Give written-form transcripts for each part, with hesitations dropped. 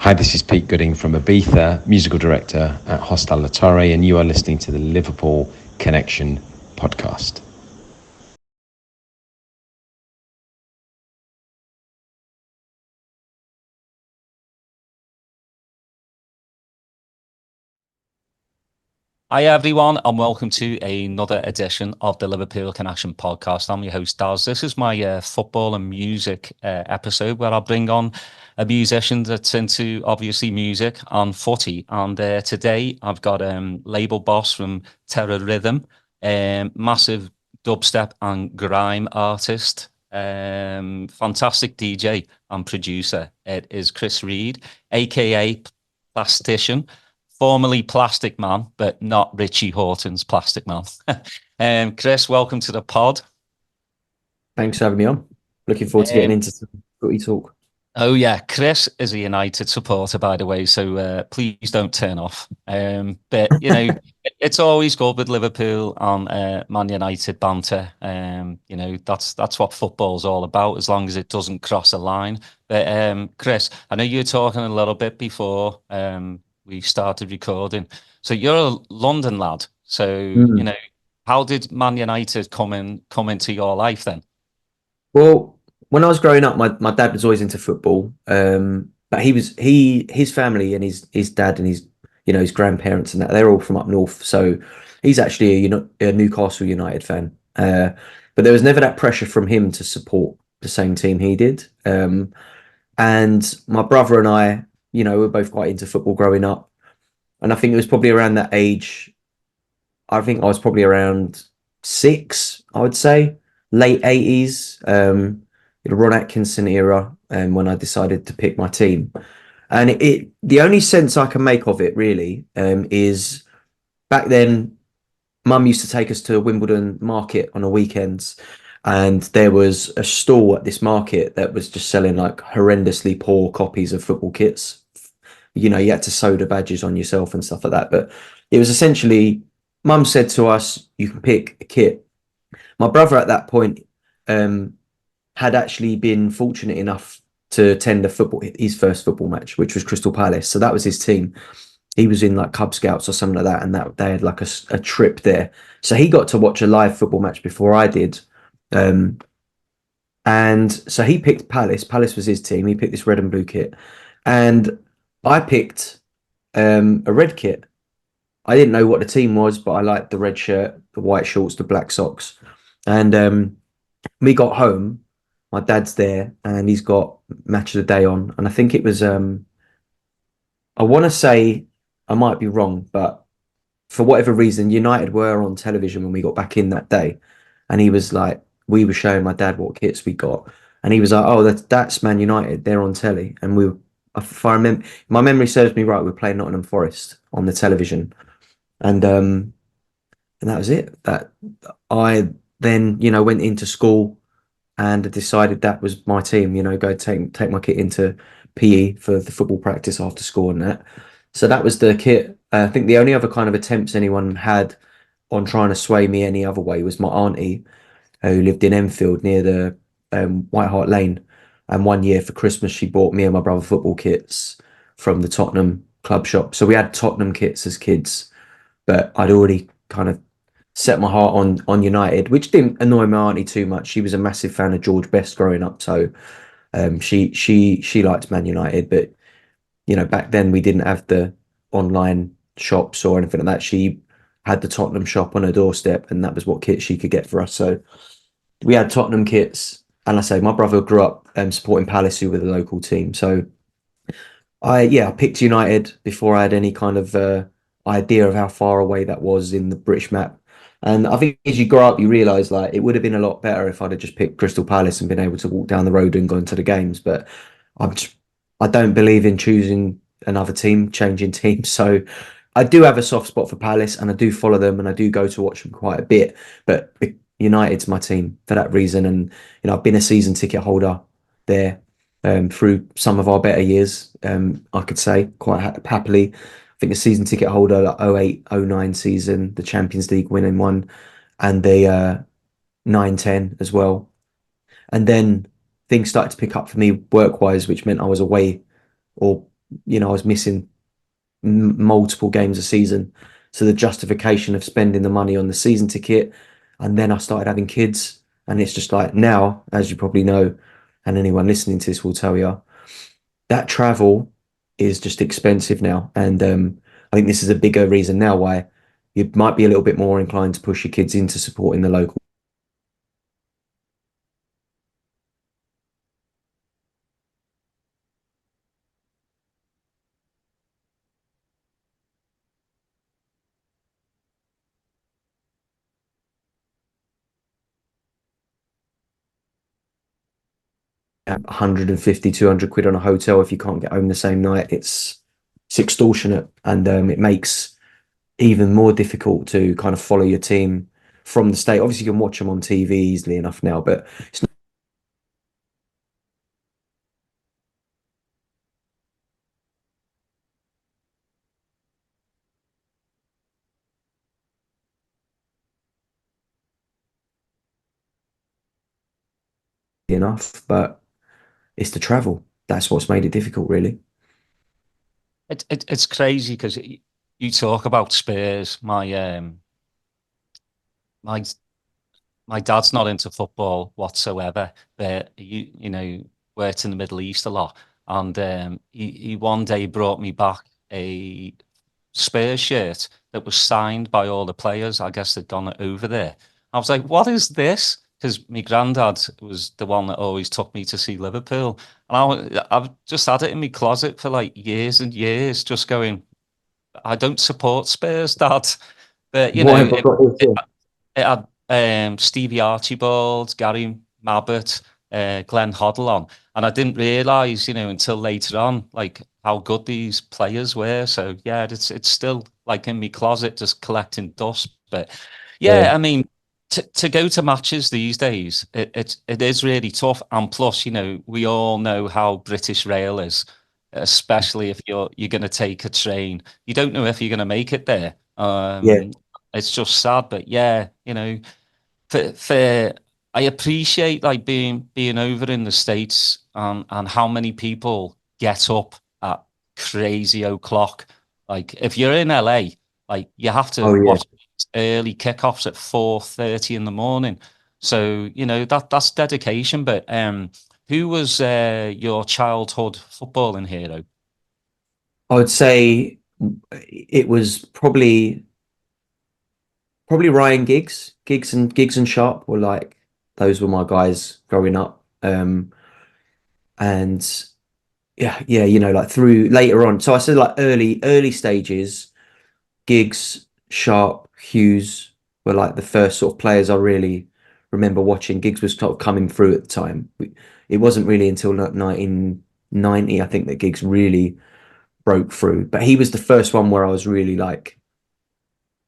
Hi, this is Pete Gooding from Ibiza, musical director at Hostel La Torre, and you are listening to the Liverpool Connection podcast. Hi everyone, and welcome to another edition of the Liverpool Connection podcast. I'm your host Daz. This is my football and music episode where I'll bring on a musician that's into obviously music and footy. And today I've got label boss from Terrorhythm, massive dubstep and grime artist, fantastic DJ and producer. It is Chris Reed, aka Plastician, formerly Plasticman, but not Richie Horton's Plasticman. Chris, welcome to the pod. Thanks for having me on. Looking forward to getting into some footy talk. Oh yeah, Chris is a United supporter, by the way, so please don't turn off. But you know, it's always good with Liverpool and Man United banter. You know, that's what football's all about, as long as it doesn't cross a line. But Chris, I know you were talking a little bit before we started recording. So you're a London lad. So you know, how did Man United come into your life then? Well, when I was growing up, my dad was always into football. But his family and his dad and his grandparents and that, they're all from up north. So he's actually a Newcastle United fan. But there was never that pressure from him to support the same team he did. And my brother and I, were both quite into football growing up. And I think it was probably around that age. I think I was probably around 6, I would say, late 80s, the Ron Atkinson era, when I decided to pick my team. And the only sense I can make of it really is back then, Mum used to take us to Wimbledon market on the weekends, and there was a stall at this market that was just selling like horrendously poor copies of football kits. You had to sew the badges on yourself and stuff like that. But it was essentially, Mum said to us, you can pick a kit. My brother at that point had actually been fortunate enough to attend his first football match, which was Crystal Palace. So that was his team. He was in like Cub Scouts or something like that, and that they had like a trip there. So he got to watch a live football match before I did. And so he picked Palace. Palace was his team. He picked this red and blue kit. And I picked a red kit. I didn't know what the team was, but I liked the red shirt, the white shorts, the black socks. And we got home. My dad's there, and he's got Match of the Day on. And I think it was, I want to say, I might be wrong, but for whatever reason, United were on television when we got back in that day. And he was like, we were showing my dad what kits we got. And he was like, oh, that's Man United. They're on telly. And if I remember, my memory serves me right, we were playing Nottingham Forest on the television. And that was it. That I then, went into school and decided that was my team, go take my kit into PE for the football practice after school and that. So that was the kit. I think the only other kind of attempts anyone had on trying to sway me any other way was my auntie, who lived in Enfield near the White Hart Lane. And one year for Christmas, she bought me and my brother football kits from the Tottenham club shop. So we had Tottenham kits as kids, but I'd already kind of set my heart on United, which didn't annoy my auntie too much. She was a massive fan of George Best growing up, so she liked Man United. But back then we didn't have the online shops or anything like that. She had the Tottenham shop on her doorstep, and that was what kit she could get for us. So we had Tottenham kits, and I say my brother grew up supporting Palace, who were the local team. So I picked United before I had any kind of idea of how far away that was in the British map. And I think as you grow up, you realise like it would have been a lot better if I'd have just picked Crystal Palace and been able to walk down the road and gone to the games. But I don't believe in choosing another team, changing teams. So I do have a soft spot for Palace, and I do follow them, and I do go to watch them quite a bit. But United's my team for that reason, and I've been a season ticket holder there through some of our better years. I could say quite happily. I think a season ticket holder, like 08, 09 season, the Champions League winning one, and the 9-10 as well. And then things started to pick up for me work-wise, which meant I was away or I was missing multiple games a season. So the justification of spending the money on the season ticket, and then I started having kids, and it's just like now, as you probably know, and anyone listening to this will tell you, that travel is just expensive now, and I think this is a bigger reason now why you might be a little bit more inclined to push your kids into supporting the local at 150, 200 quid on a hotel if you can't get home the same night. It's extortionate, and it makes even more difficult to kind of follow your team from the state. Obviously, you can watch them on TV easily enough now, but it's not enough. But it's the travel that's what's made it difficult, really. It's crazy because you talk about Spurs. My my dad's not into football whatsoever, but you know worked in the Middle East a lot, and he one day brought me back a Spurs shirt that was signed by all the players. I guess they'd gone over there. I was like, "What is this?" Because my granddad was the one that always took me to see Liverpool, and I've just had it in my closet for like years and years, just going, "I don't support Spurs, Dad," but you know, Why have I got this? it had Stevie Archibald, Gary Mabbott, Glenn Hoddle on, and I didn't realise, until later on, like how good these players were. So yeah, it's still like in my closet, just collecting dust. But yeah, Yeah. I mean, to go to matches these days, it is really tough. And plus, we all know how British Rail is, especially if you're going to take a train. You don't know if you're going to make it there. Yeah. It's just sad, but yeah, for I appreciate like being over in the States, and how many people get up at crazy o'clock. Like if you're in LA, like you have to Oh yeah. watch early kickoffs at 4:30 in the morning. So, that's dedication. But who was your childhood footballing hero? I would say it was probably Ryan Giggs. Giggs and Sharp were like those were my guys growing up. And yeah, like through later on. So I said like early stages, Giggs, Sharp, Hughes were like the first sort of players I really remember watching. Giggs was sort of coming through at the time. It wasn't really until 1990, I think, that Giggs really broke through. But he was the first one where I was really like,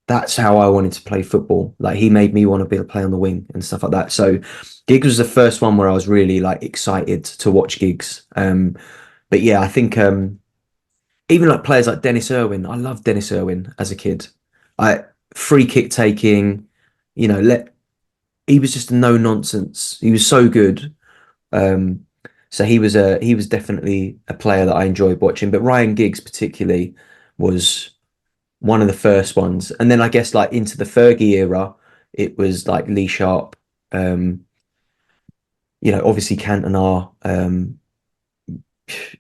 that's how I wanted to play football. Like he made me want to be able to play on the wing and stuff like that. So Giggs was the first one where I was really like excited to watch Giggs. But yeah, I think even like players like Dennis Irwin, I loved Dennis Irwin as a kid. I free kick taking, let he was just a no nonsense. He was so good. Um, so he was definitely a player that I enjoyed watching. But Ryan Giggs particularly was one of the first ones. And then I guess like into the Fergie era, it was like Lee Sharp, um, obviously Cantona,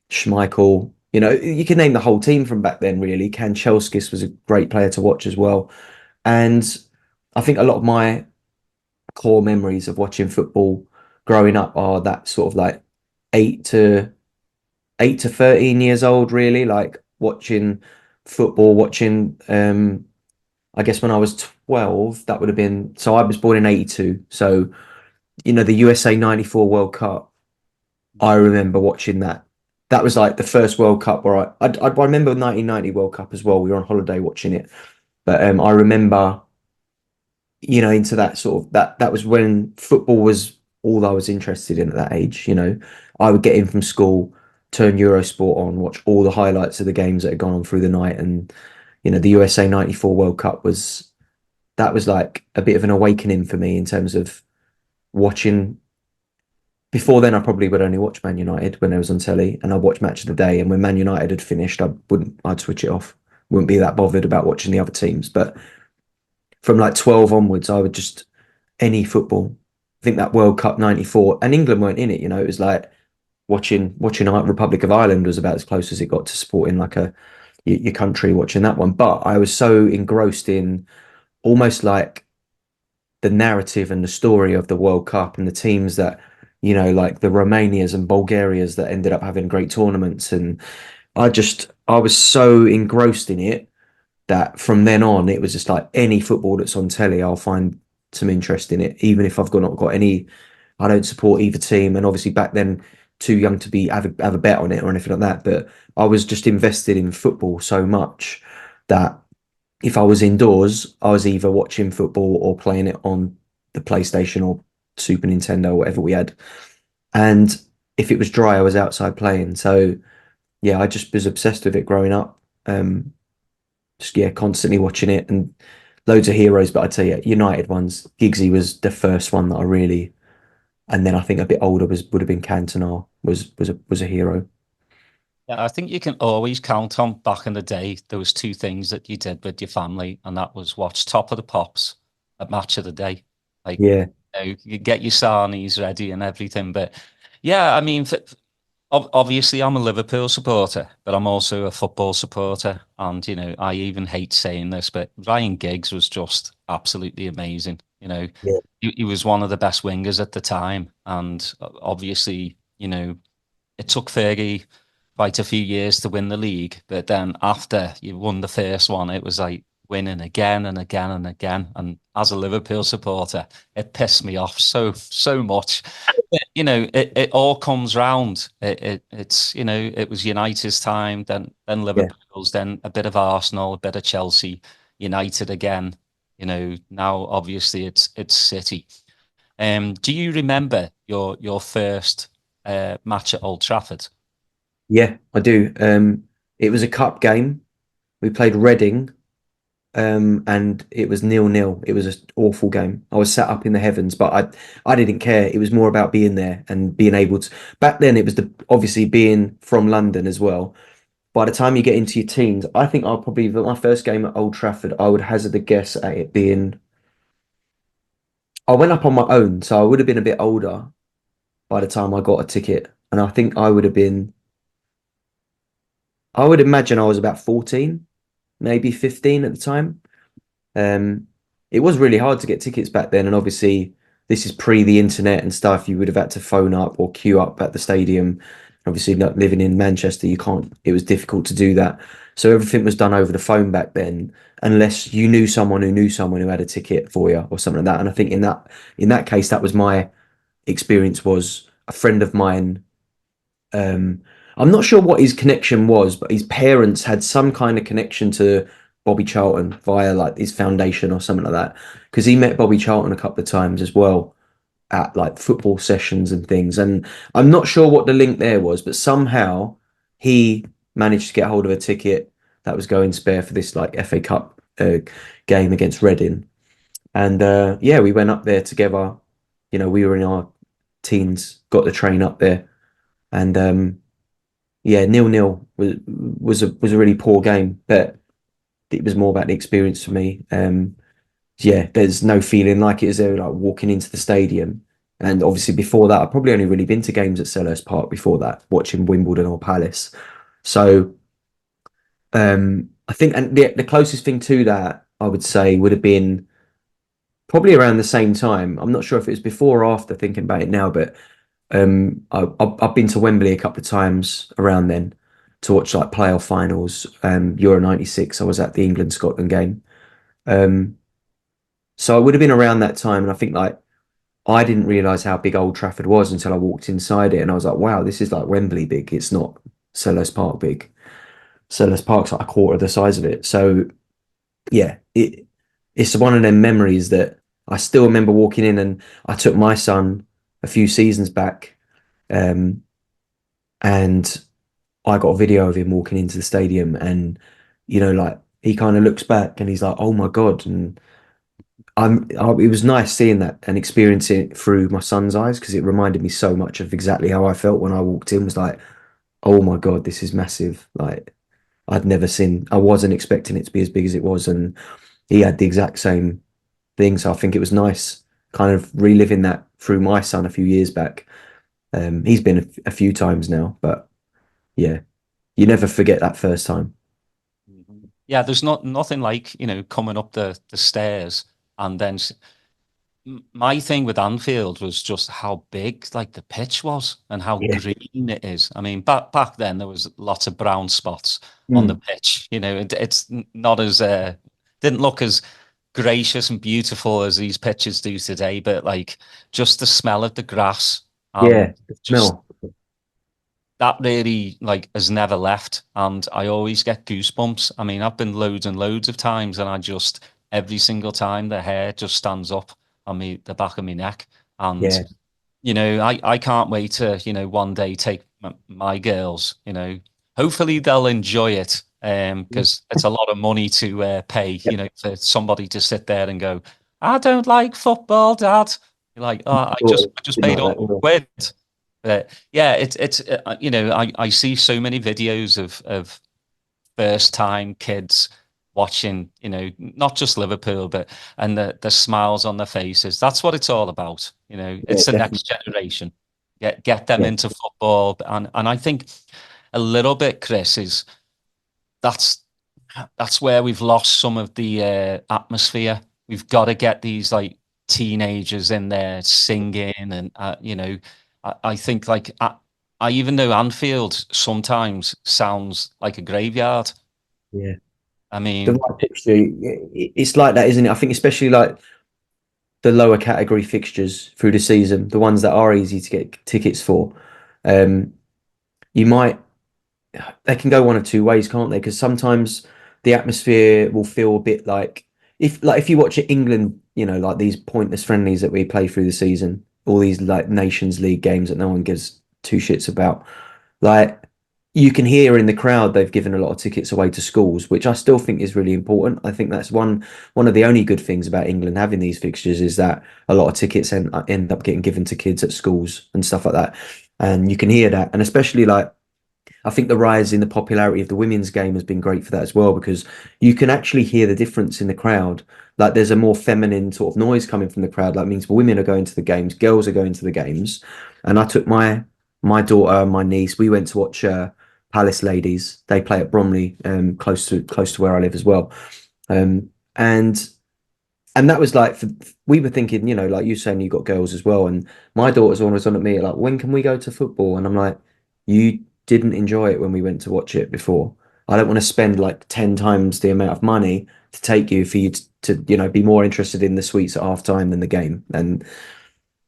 Schmeichel. You can name the whole team from back then, really. Kanchelskis was a great player to watch as well. And I think a lot of my core memories of watching football growing up are that sort of like 8 to 13 years old, really, like watching football, watching I guess when I was 12, that would have been, so I was born in 82. So, the USA 94 World Cup, I remember watching that. That was like the first World Cup where I remember the 1990 World Cup as well. We were on holiday watching it. But I remember, into that sort of, that was when football was all I was interested in at that age. I would get in from school, turn Eurosport on, watch all the highlights of the games that had gone on through the night. And, the USA 94 World Cup that was like a bit of an awakening for me in terms of watching before then, I probably would only watch Man United when it was on telly, and I'd watch Match of the Day. And when Man United had finished, I'd switch it off. Wouldn't be that bothered about watching the other teams. But from like 12 onwards, I would just any football. I think that World Cup '94, and England weren't in it. It was like watching Republic of Ireland was about as close as it got to supporting like your country watching that one. But I was so engrossed in almost like the narrative and the story of the World Cup and the teams that, like the Romanias and Bulgarias that ended up having great tournaments. And I was so engrossed in it that from then on, it was just like any football that's on telly, I'll find some interest in it, even if I've not got any. I don't support either team, and obviously back then, too young to be have a bet on it or anything like that. But I was just invested in football so much that if I was indoors, I was either watching football or playing it on the PlayStation or Super Nintendo or whatever we had. And if it was dry, I was outside playing. So yeah, I just was obsessed with it growing up. Just yeah, constantly watching it and loads of heroes. But I'd say United ones. Giggsy was the first one that I really, and then I think a bit older would have been Cantona was a hero. Yeah, I think you can always count on back in the day. There was two things that you did with your family, and that was watch Top of the Pops at Match of the Day. Like, Yeah, you get your sarnies ready and everything. But yeah, I mean, obviously, I'm a Liverpool supporter, but I'm also a football supporter. And, I even hate saying this, but Ryan Giggs was just absolutely amazing. yeah, He was one of the best wingers at the time. And obviously, it took Fergie quite a few years to win the league. But then after you won the first one, it was like winning again and again and again. And as a Liverpool supporter, it pissed me off so much. But, it all comes round. It was United's time, then yeah, Liverpool's, then a bit of Arsenal, a bit of Chelsea, United again. Now obviously it's City. Do you remember your first match at Old Trafford? yeah. I do. It was a cup game. We played Reading, and it was 0-0. It was an awful game. I was sat up in the heavens, but I didn't care. It was more about being there and being able to. Back then, it was obviously being from London as well. By the time you get into your teens, I think I'll probably my first game at Old Trafford. I would hazard a guess at it being. I went up on my own, so I would have been a bit older by the time I got a ticket, and I think I would have been. I would imagine I was about 14, maybe 15 at the time. Um, it was really hard to get tickets back then, and obviously this is pre the internet and stuff. You would have had to phone up or queue up at the stadium. Obviously, not living in Manchester, you can't. It was difficult to do that, so everything was done over the phone back then, unless you knew someone who knew someone who had a ticket for you or something like that. And I think in that case, that was my experience. Was a friend of mine. I'm not sure what his connection was, but his parents had some kind of connection to Bobby Charlton via like his foundation or something like that. Because he met Bobby Charlton a couple of times as well at like football sessions and things. And I'm not sure what the link there was, but somehow he managed to get hold of a ticket that was going spare for this like FA Cup game against Reading. And yeah, we went up there together. We were in our teens, got the train up there, and yeah, 0-0 was a really poor game, but it was more about the experience for me. Yeah, there's no feeling like it as though like walking into the stadium. And obviously before that, I've probably only really been to games at Selhurst Park before that, watching Wimbledon or Palace. So I think, and the closest thing to that I would say would have been probably around the same time. I'm not sure if it was before or after thinking about it now, but I've been to Wembley a couple of times around then to watch like playoff finals. Euro '96, I was at the England Scotland game. Um, so I would have been around that time, and I think like I didn't realise how big Old Trafford was until I walked inside it, and I was like, wow, this is like Wembley big. It's not Selhurst Park big. Selhurst Park's like a quarter of the size of it. So yeah, it's one of them memories that I still remember walking in, and I took my son a few seasons back. Um, and I got a video of him walking into the stadium, and like he kind of looks back and he's like, "Oh my God!" And it was nice seeing that and experiencing it through my son's eyes because it reminded me so much of exactly how I felt when I walked in. Was like, oh my God, this is massive. Like I wasn't expecting it to be as big as it was, and he had the exact same thing. So I think it was nice, kind of reliving that through my son a few years back. He's been a few times now, but yeah, you never forget that first time. Yeah, there's nothing like, coming up the stairs and then my thing with Anfield was just how big like the pitch was and how Yeah. green it is. I mean, back then there was lots of brown spots on the Mm. pitch. It's not as didn't look as gracious and beautiful as these pitches do today, but like just the smell of the grass Yeah, and the just smell. that really like has never left, and I always get goosebumps. I mean, I've been loads and loads of times, and I just every single time the hair just stands up on me the back of my neck, and Yeah. I can't wait to one day take my girls. Hopefully they'll enjoy it, because it's a lot of money to pay, Yeah. for somebody to sit there and go, I don't like football, Dad. You're like, oh, I just Something paid like that. 100 quid. But yeah, it's I see so many videos of first time kids watching, not just Liverpool, but and the smiles on their faces. That's what it's all about. Yeah, It's the definitely. next generation. Get them Yeah. into football, and I think a little bit, Chris, is that's that's where we've lost some of the atmosphere. We've got to get these like teenagers in there singing, and I think like I even know Anfield sometimes sounds like a graveyard. Yeah. I The mean, right fixture, it's like that, isn't it? I think especially like the lower category fixtures through the season, the ones that are easy to get tickets for, um, you might they can go one of two ways, can't they? Because sometimes the atmosphere will feel a bit like if you watch it England, like these pointless friendlies that we play through the season, all these like Nations League games that no one gives two shits about. Like you can hear in the crowd they've given a lot of tickets away to schools, which I still think is really important. I think that's one of the only good things about England having these fixtures is that a lot of tickets end up getting given to kids at schools and stuff like that. And you can hear that, and especially like I think the rise in the popularity of the women's game has been great for that as well because you can actually hear the difference in the crowd. Like there's a more feminine sort of noise coming from the crowd. That means women are going to the games, girls are going to the games. And I took my daughter, my niece. We went to watch Palace Ladies. They play at Bromley, close to where I live as well. Um, and and that was like we were thinking, like you saying you got girls as well, and my daughter's always on at me like, when can we go to football? And I'm like, you didn't enjoy it when we went to watch it before. I don't want to spend like 10 times the amount of money to take you for you to be more interested in the sweets at half time than the game. And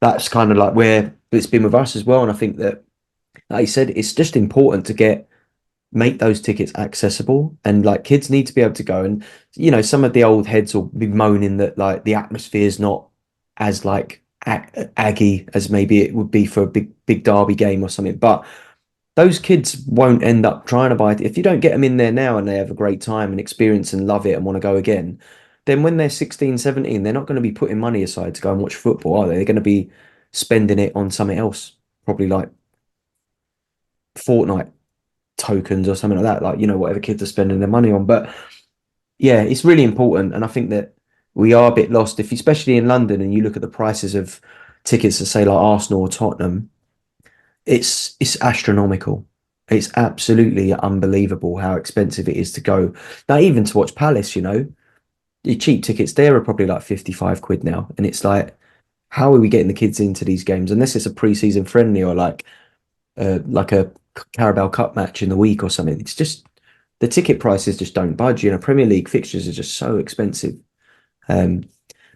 that's kind of like where it's been with us as well. And I think that, like you said, it's just important to make those tickets accessible, and like kids need to be able to go. And some of the old heads will be moaning that like the atmosphere is not as like aggy as maybe it would be for a big derby game or something, but those kids won't end up trying to buy it if you don't get them in there now and they have a great time and experience and love it and want to go again. Then when they're 16, 17, they're not going to be putting money aside to go and watch football, are they? They're going to be spending it on something else, probably like Fortnite tokens or something like that, like whatever kids are spending their money on. But yeah, it's really important, and I think that we are a bit lost if, especially in London, and you look at the prices of tickets to say like Arsenal or Tottenham. It's astronomical. It's absolutely unbelievable how expensive it is to go. Now, even to watch Palace, the cheap tickets there are probably like 55 quid now, and it's how are we getting the kids into these games unless it's a pre-season friendly or like a Carabao Cup match in the week or something? It's just the ticket prices just don't budge. Premier League fixtures are just so expensive. Um,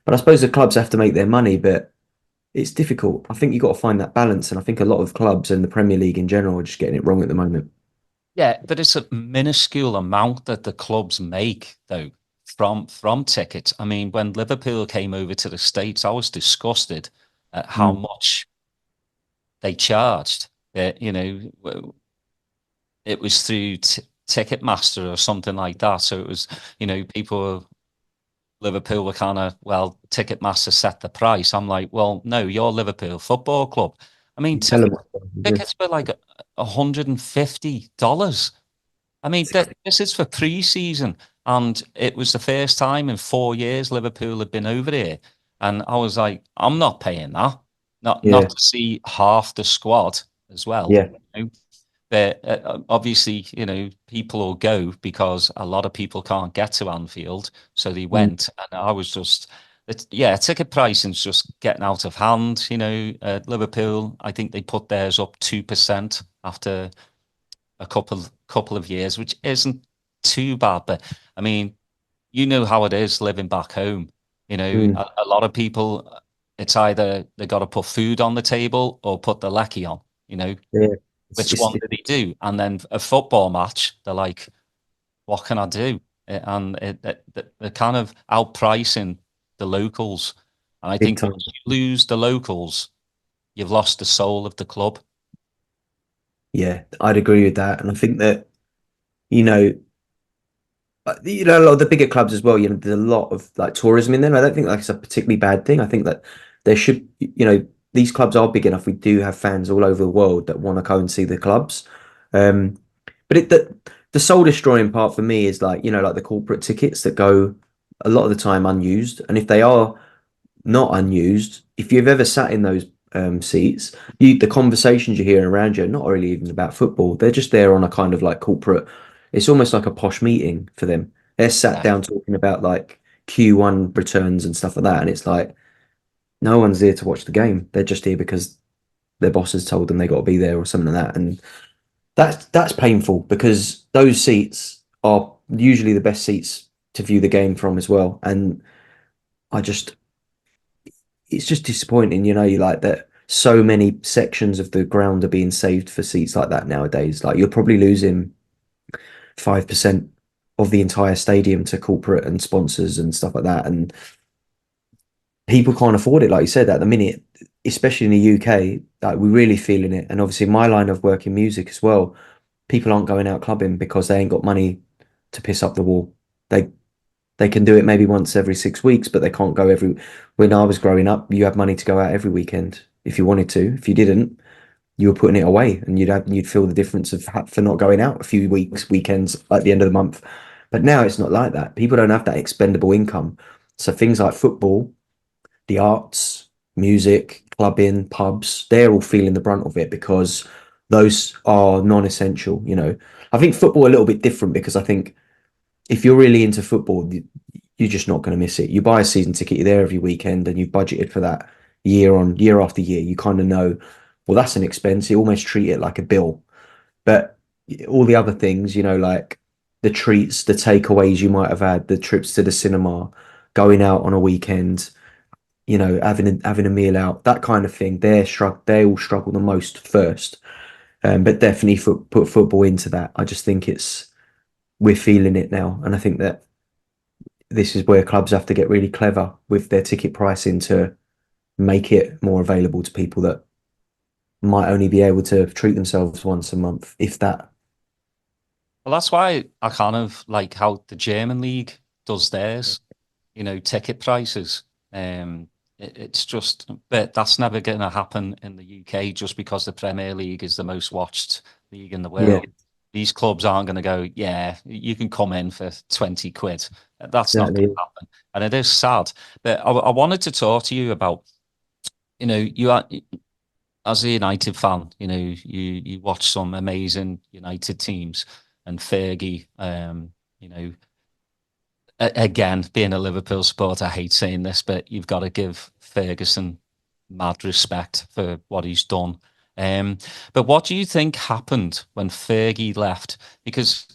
but I suppose the clubs have to make their money, but it's difficult. I think you've got to find that balance, and I think a lot of clubs and the Premier League in general are just getting it wrong at the moment. yeah, but it's a minuscule amount that the clubs make though from tickets. I mean, when Liverpool came over to the States, I was disgusted at how Mm. much they charged. It was through Ticketmaster or something like that. So it was, people Liverpool were kind of, well, Ticketmaster set the price. I'm like, well, no, you're Liverpool Football Club. I mean, Tell them what to do. tickets were like $150. I mean, this is for pre-season, and it was the first time in 4 years Liverpool had been over here, and I was like, I'm not paying that, not Yeah, to see half the squad as well. yeah, You know? But obviously, people will go because a lot of people can't get to Anfield, so they mm, went, and I was just. Yeah, ticket pricing's just getting out of hand. Liverpool, I think they put theirs up 2% after a couple of years, which isn't too bad. But I mean, you know how it is living back home. mm, A lot of people, it's either they got to put food on the table or put the lecky on. yeah. Which one do they do? And then a football match, they're like, "What can I do?" They're kind of outpricing the locals. And I Big think time. once you lose the locals, you've lost the soul of the club. Yeah, I'd agree with that, and I think that you know, a lot of the bigger clubs as well. There's a lot of like tourism in them. I don't think that's a particularly bad thing. I think that there should, these clubs are big enough. We do have fans all over the world that want to go and see the clubs. Um, but the soul destroying part for me is like, like the corporate tickets that go a lot of the time unused, and if they are not unused. If you've ever sat in those seats, the conversations you're hearing around you are not really even about football. They're just there on a kind of like corporate. It's almost like a posh meeting for them. They're sat Yeah. down talking about like Q1 returns and stuff like that, and it's like no one's here to watch the game. They're just here because their bosses told them they got to be there or something like that, and that's painful because those seats are usually the best seats to view the game from as well. And I just it's just disappointing, you like that so many sections of the ground are being saved for seats like that nowadays. Like you're probably losing 5% of the entire stadium to corporate and sponsors and stuff like that. And people can't afford it, like you said, at the minute, especially in the UK, like we're really feeling it. And obviously my line of work in music as well, people aren't going out clubbing because they ain't got money to piss up the wall. They they can do it maybe once every 6 weeks, but they can't go every. When I was growing up, you had money to go out every weekend if you wanted to. If you didn't, you were putting it away, and you'd feel the difference of for not going out a few weekends at the end of the month. But now it's not like that. People don't have that expendable income, so things like football, the arts, music, clubbing, pubs, they're all feeling the brunt of it because those are non-essential. I think football a little bit different because I think if you're really into football, you're just not going to miss it. You buy a season ticket, you're there every weekend, and you've budgeted for that year after year. You kind of know, well, that's an expense. You almost treat it like a bill. But all the other things, like the treats, the takeaways you might have had, the trips to the cinema, going out on a weekend, having a meal out, that kind of thing. They all struggle the most first. But definitely put football into that. I just think we're feeling it now, and I think that this is where clubs have to get really clever with their ticket pricing to make it more available to people that might only be able to treat themselves once a month, if that. Well, that's why I kind of like how the German league does theirs, ticket prices. It's just, but that's never going to happen in the UK just because the Premier League is the most watched league in the Yeah, world. These clubs aren't going to go, yeah, you can come in for 20 quid. That's not going to exactly. happen. And it is sad. But I wanted to talk to you about, you are, as a United fan, you watch some amazing United teams and Fergie, again, being a Liverpool supporter, I hate saying this, but you've got to give Ferguson mad respect for what he's done. But what do you think happened when Fergie left? Because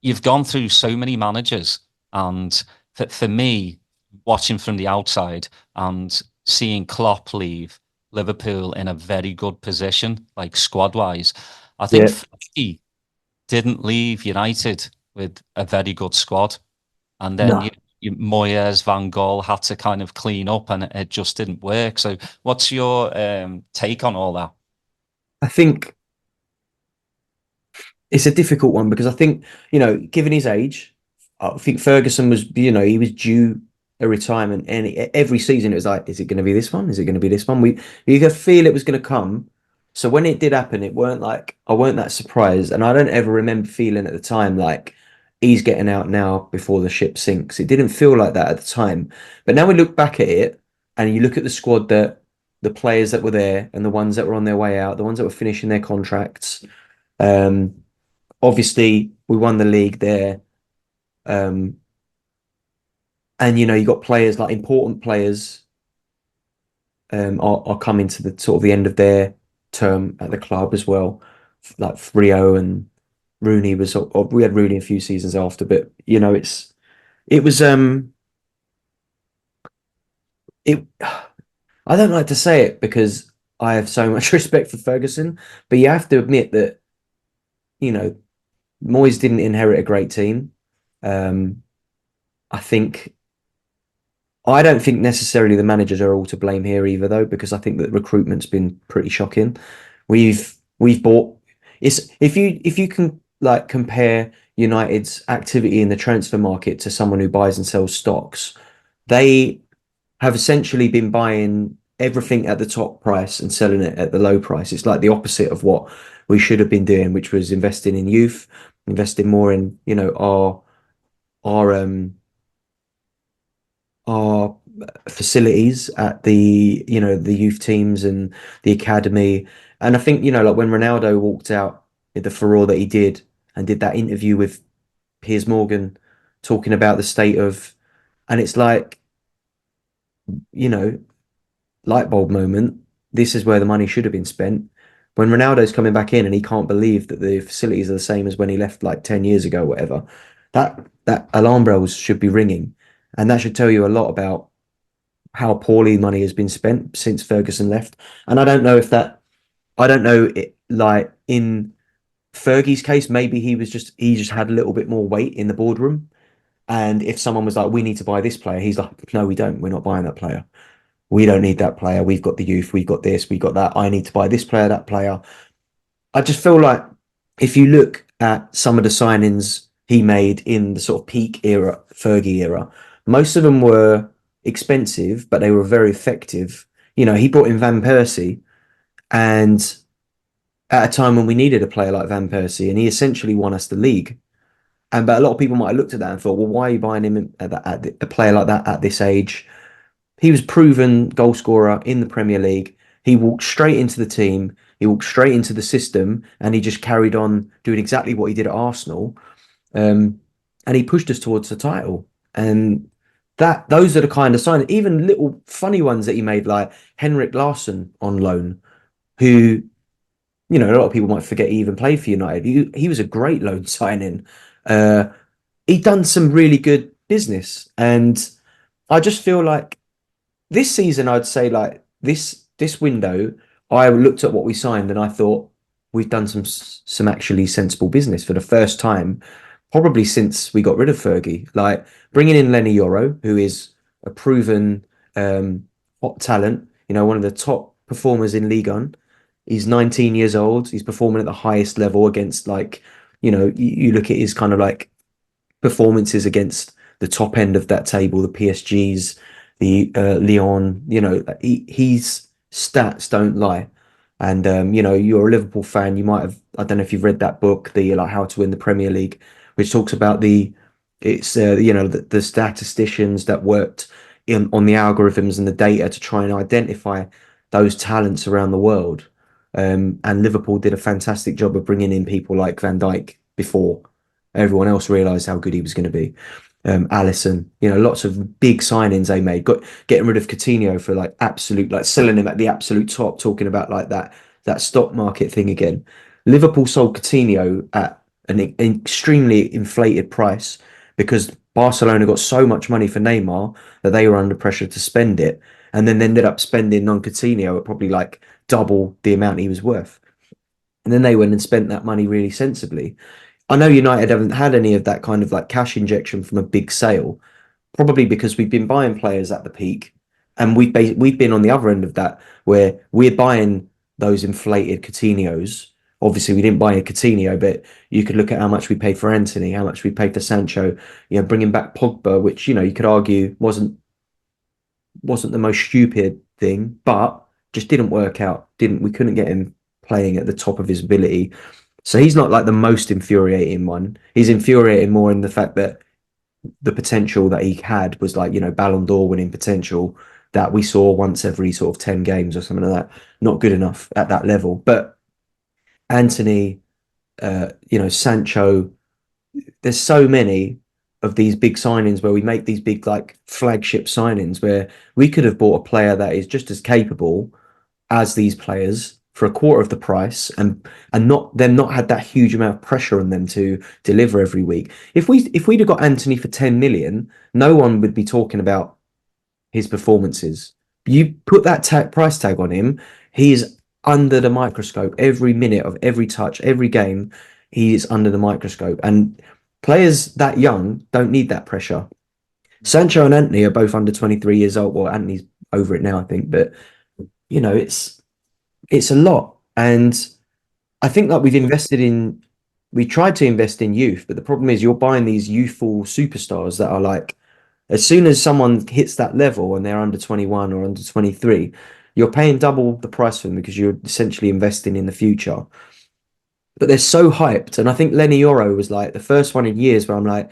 you've gone through so many managers, and for me, watching from the outside and seeing Klopp leave Liverpool in a very good position, like squad wise, I think Yeah. Fergie didn't leave United with a very good squad. And then No, Moyes, Van Gaal had to kind of clean up, and it just didn't work. So, what's your take on all that? I think it's a difficult one because I think, given his age, I think Ferguson was, he was due a retirement, and every season it was like, is it going to be this one? Is it going to be this one? You could feel it was going to come. So when it did happen, it weren't like I weren't that surprised, and I don't ever remember feeling at the time like he's getting out now before the ship sinks. It didn't feel like that at the time, but now we look back at it, and you look at the squad that the players that were there, and the ones that were on their way out, the ones that were finishing their contracts. Um, Obviously, we won the league there. Um, and you got players like important players are coming to the sort of the end of their term at the club as well. Like Rio and Rooney or we had Rooney a few seasons after, but it was it I don't like to say it because I have so much respect for Ferguson, but you have to admit that, you know, Moyes didn't inherit a great team. Um, I think I don't think necessarily the managers are all to blame here either, though, because I think that recruitment's been pretty shocking. We've bought it's if you can like compare United's activity in the transfer market to someone who buys and sells stocks, they have essentially been buying everything at the top price and selling it at the low price. It's like the opposite of what we should have been doing, which was investing in youth, investing more in, our our facilities at the youth teams and the academy. And I think, like when Ronaldo walked out with the furore that he did and did that interview with Piers Morgan talking about the state of, and it's like, you know, light bulb moment. This is where the money should have been spent. When Ronaldo's coming back in and he can't believe that the facilities are the same as when he left like 10 years ago, whatever, that alarm bells should be ringing. And that should tell you a lot about how poorly money has been spent since Ferguson left. And I don't know it, like in Fergie's case, maybe he just had a little bit more weight in the boardroom. And if someone was like, we need to buy this player, he's like, no, we don't. We're not buying that player. We don't need that player. We've got the youth. We've got this. We've got that. I need to buy this player, that player. I just feel like if you look at some of the signings he made in the sort of peak era, Fergie era, most of them were expensive, but they were very effective. He brought in Van Persie, and at a time when we needed a player like Van Persie, and he essentially won us the league. And but a lot of people might have looked at that and thought, well, why are you buying him a player like that at this age? He was proven goal scorer in the Premier League. He walked straight into the team. He walked straight into the system, and he just carried on doing exactly what he did at Arsenal. And he pushed us towards the title. And those are the kind of signs, even little funny ones that he made, like Henrik Larsson on loan, who, a lot of people might forget he even played for United. He was a great loan signing. He'd done some really good business. And I just feel like this season, I'd say like this window, I looked at what we signed and I thought we've done some actually sensible business for the first time, probably since we got rid of Fergie. Like bringing in Lenny Yoro, who is a proven hot talent, one of the top performers in Ligue 1. He's 19 years old. He's performing at the highest level against you look at his kind of like performances against the top end of that table, the PSGs, the Lyon, his stats don't lie. And you're a Liverpool fan, you might have, I don't know if you've read that book, the like How to Win the Premier League, which talks about the statisticians that worked on the algorithms and the data to try and identify those talents around the world. And Liverpool did a fantastic job of bringing in people like Van Dijk before everyone else realised how good he was going to be. Alisson, lots of big signings they made. Getting rid of Coutinho for like absolute, like selling him at the absolute top. Talking about like that stock market thing again. Liverpool sold Coutinho at an extremely inflated price because Barcelona got so much money for Neymar that they were under pressure to spend it, and then they ended up spending on Coutinho at probably like double the amount he was worth. And then they went and spent that money really sensibly. I know United haven't had any of that kind of like cash injection from a big sale, probably because we've been buying players at the peak, and we've been on the other end of that where we're buying those inflated Coutinhos Obviously, we didn't buy a Coutinho, but you could look at how much we paid for Anthony, how much we paid for Sancho. Bringing back Pogba, which you could argue wasn't the most stupid thing, but just didn't work out. Didn't We couldn't get him playing at the top of his ability. So he's not like the most infuriating one. He's infuriating more in the fact that the potential that he had was like, Ballon d'Or winning potential that we saw once every sort of 10 games or something like that. Not good enough at that level. But Anthony, Sancho, there's so many of these big signings where we make these big like flagship signings where we could have bought a player that is just as capable as these players for a quarter of the price and not had that huge amount of pressure on them to deliver every week. If we'd have got Anthony for 10 million, no one would be talking about his performances. You put that price tag on him, he's under the microscope every minute of every touch, every game. He is under the microscope, and players that young don't need that pressure. Sancho and Anthony are both under 23 years old. Well, Anthony's over it now, I think, but it's a lot. And I think that we tried to invest in youth, but the problem is you're buying these youthful superstars that are like, as soon as someone hits that level and they're under 21 or under 23, you're paying double the price for them because you're essentially investing in the future. But they're so hyped. And I think Lenny Yoro was like the first one in years where I'm like,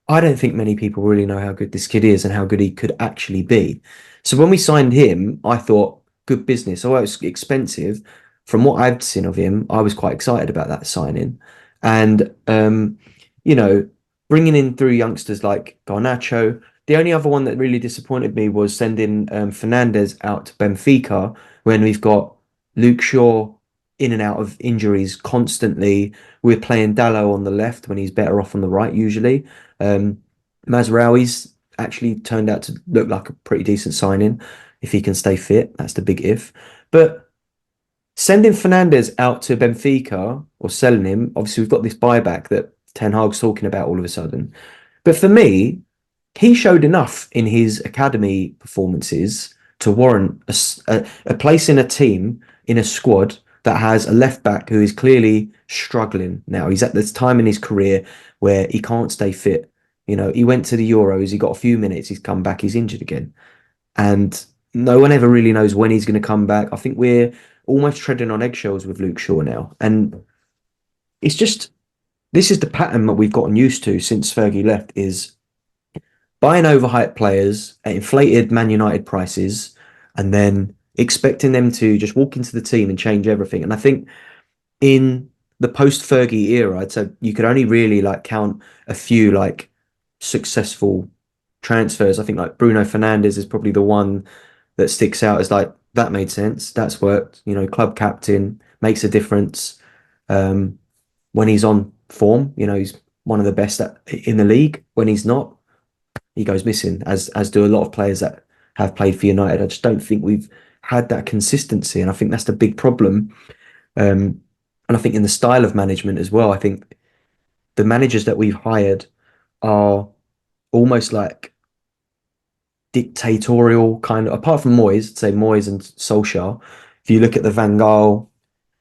I don't think many people really know how good this kid is and how good he could actually be. So when we signed him, I thought, good business. Although it's expensive, from what I've seen of him, I was quite excited about that signing. And, bringing in through youngsters like Garnacho. The only other one that really disappointed me was sending Fernandez out to Benfica when we've got Luke Shaw in and out of injuries constantly. We're playing Dallo on the left when he's better off on the right usually. Mazraoui's actually turned out to look like a pretty decent signing if he can stay fit. That's the big if. But sending Fernandez out to Benfica or selling him, obviously we've got this buyback that Ten Hag's talking about all of a sudden. But for me, he showed enough in his academy performances to warrant a place in a team, in a squad that has a left back who is clearly struggling now. He's at this time in his career where he can't stay fit. He went to the Euros, he got a few minutes, he's come back, he's injured again. And no one ever really knows when he's going to come back. I think we're almost treading on eggshells with Luke Shaw now. And it's just, this is the pattern that we've gotten used to since Fergie left, is buying overhyped players at inflated Man United prices and then expecting them to just walk into the team and change everything. And I think in the post-Fergie era, I'd say you could only really like count a few like successful transfers. I think like Bruno Fernandes is probably the one that sticks out as like, that made sense. That's worked. Club captain, makes a difference. When he's on form, he's one of the best in the league. When he's not, he goes missing, as do a lot of players that have played for United. I just don't think we've had that consistency, and I think that's the big problem. And I think in the style of management as well, I think the managers that we've hired are almost like dictatorial kind of, apart from Moyes, say Moyes and Solskjaer. If you look at the Van Gaal,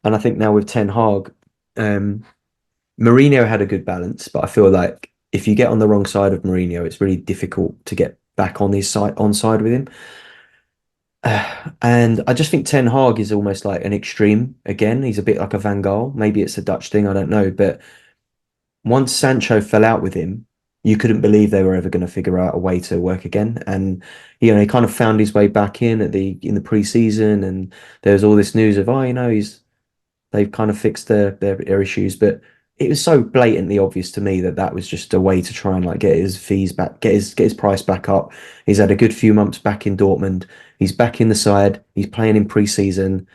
and I think now with Ten Hag, Mourinho had a good balance, but I feel like if you get on the wrong side of Mourinho, it's really difficult to get back on side with him. And I just think Ten Hag is almost like an extreme again. He's a bit like a Van Gaal. Maybe it's a Dutch thing, I don't know. But once Sancho fell out with him, you couldn't believe they were ever going to figure out a way to work again. And he kind of found his way back in the pre-season, and there was all this news of they've kind of fixed their issues, but it was so blatantly obvious to me that was just a way to try and like get his fees back, get his price back up. He's had a good few months back in Dortmund. He's back in the side. He's playing in pre-season.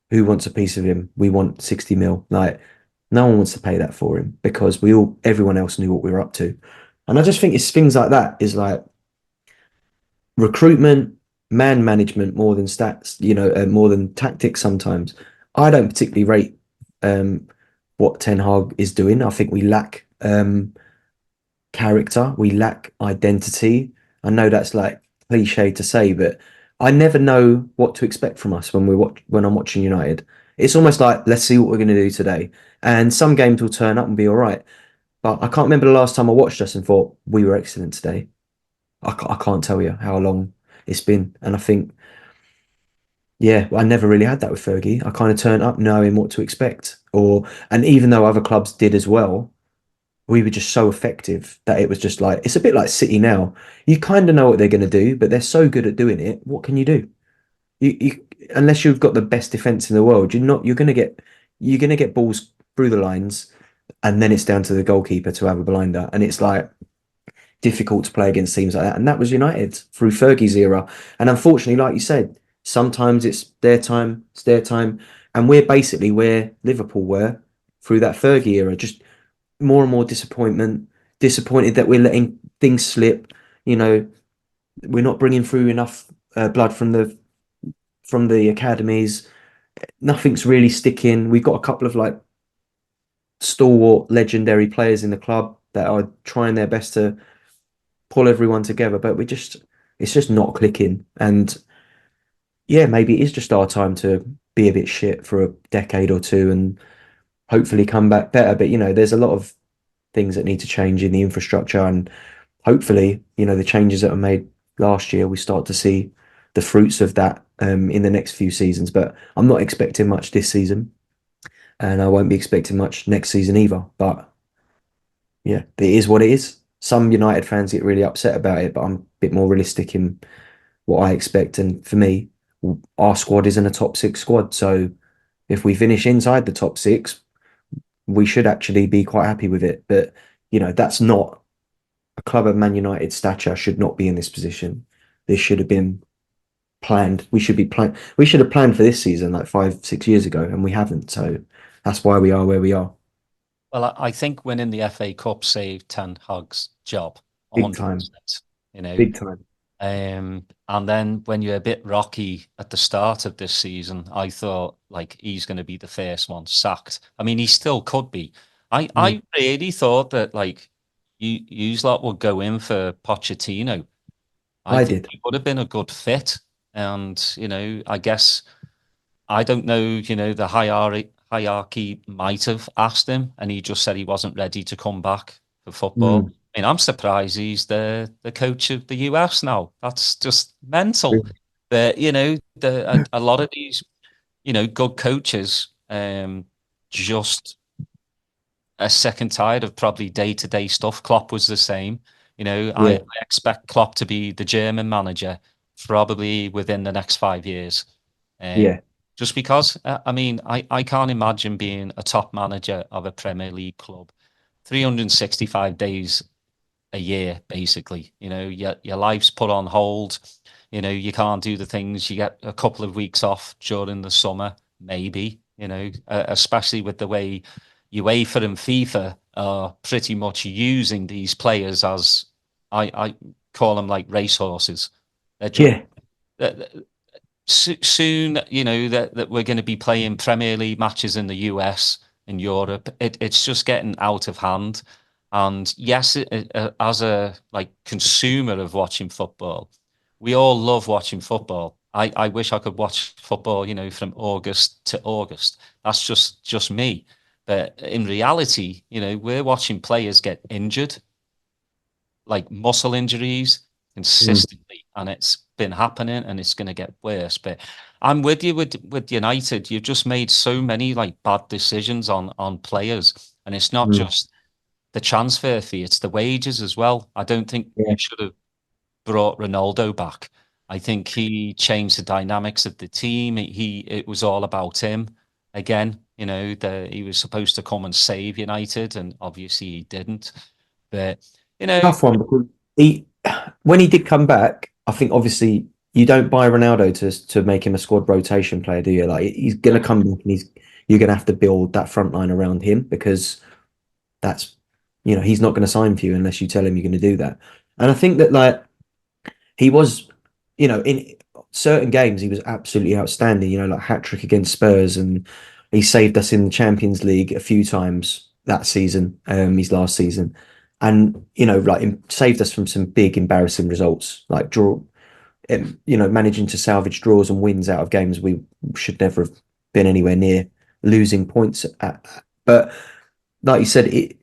Who wants a piece of him? We want 60 mil. Like, no one wants to pay that for him because everyone else knew what we were up to. And I just think it's things like that, is like recruitment, man management more than stats, more than tactics sometimes. I don't particularly rate what Ten Hag is doing. I think we lack character. We lack identity. I know that's like cliche to say, but I never know what to expect from us when I'm watching United. It's almost like, let's see what we're going to do today. And some games will turn up and be all right. But I can't remember the last time I watched us and thought we were excellent today. I can't tell you how long it's been. And I think, yeah, I never really had that with Fergie. I kind of turned up knowing what to expect. And even though other clubs did as well, we were just so effective that it was just like, it's a bit like City now. You kind of know what they're going to do, but they're so good at doing it. What can you do? You unless you've got the best defense in the world, you're gonna get balls through the lines, and then it's down to the goalkeeper to have a blinder, and it's like difficult to play against teams like that. And that was United through Fergie's era. And unfortunately, like you said, sometimes it's their time, and we're basically where Liverpool were through that Fergie era. Just more and more disappointed that we're letting things slip. You know, we're not bringing through enough blood from the academies. Nothing's really sticking. We've got a couple of like stalwart, legendary players in the club that are trying their best to pull everyone together, but it's just not clicking. And yeah, maybe it is just our time to be a bit shit for a decade or two and hopefully come back better. But there's a lot of things that need to change in the infrastructure, and hopefully, the changes that were made last year, we start to see the fruits of that in the next few seasons. But I'm not expecting much this season, and I won't be expecting much next season either. But yeah, it is what it is. Some United fans get really upset about it, but I'm a bit more realistic in what I expect. And for me, our squad isn't a top six squad. So if we finish inside the top six, we should actually be quite happy with it. But, that's not a club of Man United stature should not be in this position. This should have been planned. We should have planned for this season like 5, 6 years ago, and we haven't. So that's why we are where we are. Well, I think winning the FA Cup saved Ten Hag's job, Big time. 100%. You know, Big time. and then when you're a bit rocky at the start of this season, I thought like he's going to be the first one sacked. I mean, he still could be. I really thought that like you lot would go in for Pochettino. I I think did. he would have been a good fit, and I guess I don't know. The hierarchy might have asked him, and he just said he wasn't ready to come back for football. I mean, I'm surprised he's the coach of the US now. That's just mental. Really? But a lot of these good coaches just are sick and tired of probably day-to-day stuff. Klopp was the same. I Yeah. expect Klopp to be the German manager probably within the next 5 years. Yeah. Just because, I mean, I can't imagine being a top manager of a Premier League club 365 days a year, basically. Your life's put on hold. You can't do the things. You get a couple of weeks off during the summer, maybe, especially with the way UEFA and FIFA are pretty much using these players as I call them like racehorses. They're just Yeah. soon, that we're going to be playing Premier League matches in the US, in Europe. It's just getting out of hand. And yes, as a like consumer of watching football, we all love watching football. I wish I could watch football, from August to August. That's just me. But in reality, we're watching players get injured, like muscle injuries consistently, and it's been happening and it's going to get worse. But I'm with you with United. You've just made so many like bad decisions on players, and it's not just the transfer fee, it's the wages as well. I don't think Yeah. you should have brought Ronaldo back. I think he changed the dynamics of the team. It was all about him again. He was supposed to come and save United, and obviously he didn't. But Tough one because when he did come back, I think obviously you don't buy Ronaldo to make him a squad rotation player, do you? Like he's gonna come back and you're gonna have to build that front line around him because that's he's not gonna sign for you unless you tell him you're gonna do that. And I think that like he was, in certain games he was absolutely outstanding, like hat trick against Spurs, and he saved us in the Champions League a few times that season, his last season. And like saved us from some big embarrassing results, like managing to salvage draws and wins out of games we should never have been anywhere near losing points at. But like you said,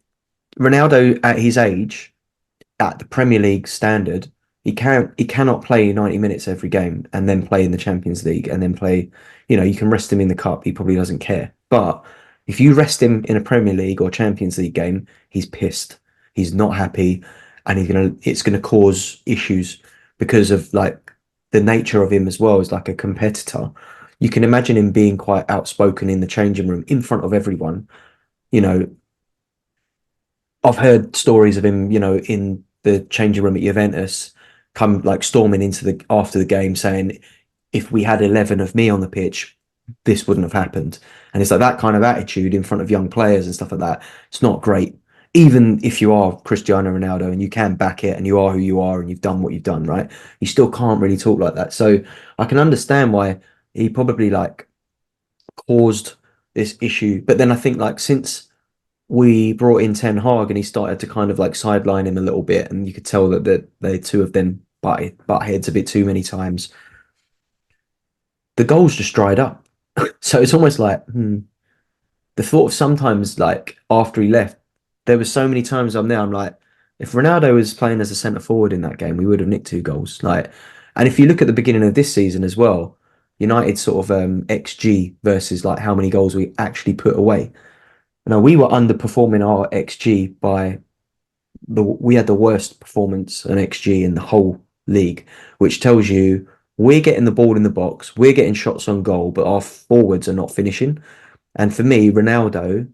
Ronaldo at his age, at the Premier League standard, he cannot play 90 minutes every game and then play in the Champions League and then play, you can rest him in the cup, he probably doesn't care. But if you rest him in a Premier League or Champions League game, he's pissed. He's not happy, and it's gonna cause issues because of like the nature of him as well as like a competitor. You can imagine him being quite outspoken in the changing room in front of everyone. You know, I've heard stories of him, in the changing room at Juventus, come like storming into the after the game saying, if we had 11 of me on the pitch, this wouldn't have happened. And it's like that kind of attitude in front of young players and stuff like that. It's not great. Even if you are Cristiano Ronaldo and you can back it and you are who you are and you've done what you've done, right? You still can't really talk like that. So I can understand why he probably like caused this issue. But then I think like since we brought in Ten Hag and he started to kind of like sideline him a little bit, and you could tell that they two of them butt heads a bit too many times. The goals just dried up. So it's almost like the thought of sometimes like after he left, there was so many times I'm like, if Ronaldo was playing as a centre forward in that game, we would have nicked 2 goals. Like, and if you look at the beginning of this season as well, United sort of XG versus like how many goals we actually put away. We were underperforming our XG by we had the worst performance and XG in the whole league, which tells you we're getting the ball in the box, we're getting shots on goal, but our forwards are not finishing. And for me, Ronaldo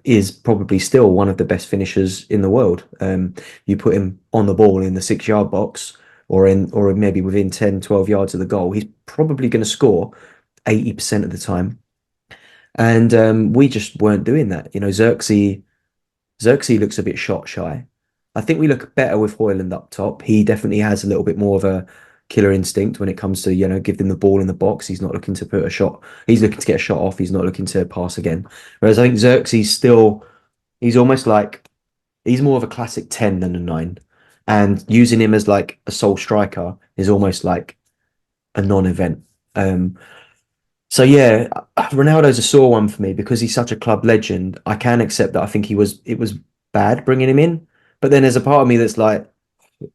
is probably still one of the best finishers in the world. You put him on the ball in the 6-yard box or maybe within 10, 12 yards of the goal, he's probably going to score 80% of the time. And we just weren't doing that. Xerxes looks a bit shot shy. I think we look better with Højlund up top. He definitely has a little bit more of a killer instinct when it comes to, give them the ball in the box. He's not looking to put a shot. He's looking to get a shot off. He's not looking to pass again. Whereas I think Xerxes he's almost like, he's more of a classic 10 than a 9. And using him as like a sole striker is almost like a non-event. So yeah, Ronaldo's a sore one for me because he's such a club legend. I can accept that. I think it was bad bringing him in, but then there's a part of me that's like,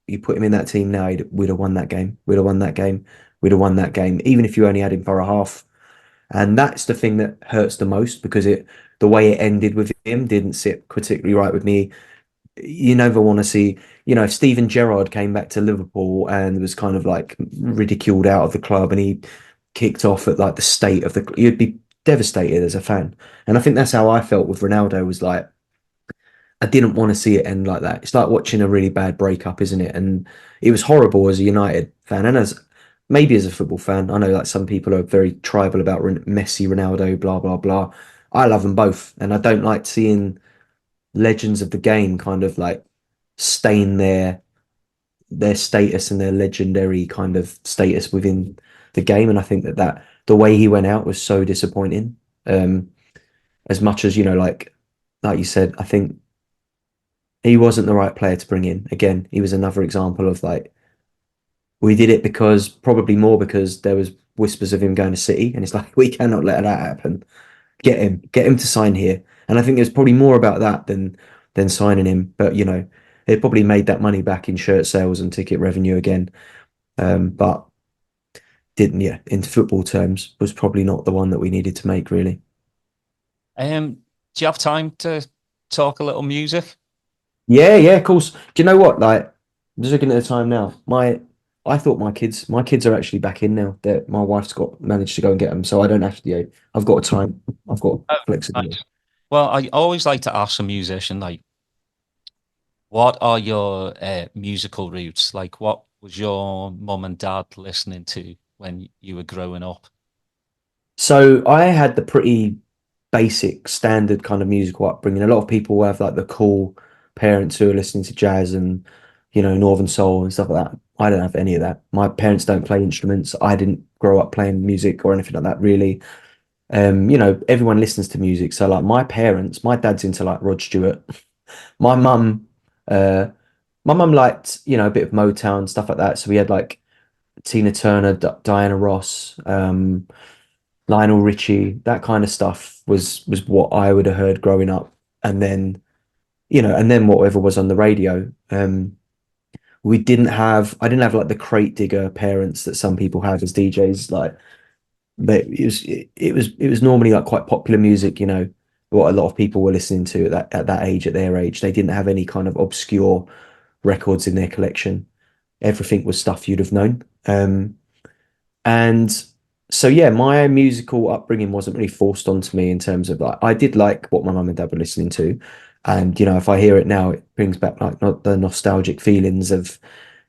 you put him in that team now, we'd have won that game. We'd have won that game. We'd have won that game, even if you only had him for a half. And that's the thing that hurts the most because the way it ended with him didn't sit particularly right with me. You never want to see, if Steven Gerrard came back to Liverpool and was kind of like ridiculed out of the club and he kicked off at like the state of you'd be devastated as a fan. And I think that's how I felt with Ronaldo, was like, I didn't want to see it end like that. It's like watching a really bad breakup, isn't it? And it was horrible as a United fan and maybe as a football fan. I know like some people are very tribal about Messi, Ronaldo, blah, blah, blah. I love them both. And I don't like seeing legends of the game kind of like stain their status and their legendary kind of status within the game. And I think that the way he went out was so disappointing. As much as, like you said, I think he wasn't the right player to bring in. Again, he was another example of like, we did it probably more because there was whispers of him going to City, and it's like, we cannot let that happen. Get him to sign here. And I think there's probably more about that than signing him. But they probably made that money back in shirt sales and ticket revenue again. But didn't, into football terms, was probably not the one that we needed to make, really. Do you have time to talk a little music? Yeah, of course. Do you know what? Like, I'm just looking at the time now. I thought my kids are actually back in now. That my wife's managed to go and get them, so I don't have to. I've got time. I've got flexibility. Nice. Well, I always like to ask a musician, like, what are your musical roots? Like, what was your mum and dad listening to when you were growing up? So I had the pretty basic standard kind of musical upbringing. A lot of people have like the cool parents who are listening to jazz and Northern soul and stuff like that. I don't have any of that. My parents don't play instruments. I didn't grow up playing music or anything like that, really. Everyone listens to music. So like my dad's into like Rod Stewart. My mum, liked, a bit of Motown, stuff like that. So we had like Tina Turner, Diana Ross, Lionel Richie, that kind of stuff was what I would have heard growing up, and then and then whatever was on the radio. I didn't have like the crate digger parents that some people have as DJs. Like, but it was normally like quite popular music, what a lot of people were listening to at that age, at their age. They didn't have any kind of obscure records in their collection. Everything was stuff you'd have known. And so yeah, my musical upbringing wasn't really forced onto me in terms of like I did like what my mum and dad were listening to. And if I hear it now, it brings back like not the nostalgic feelings of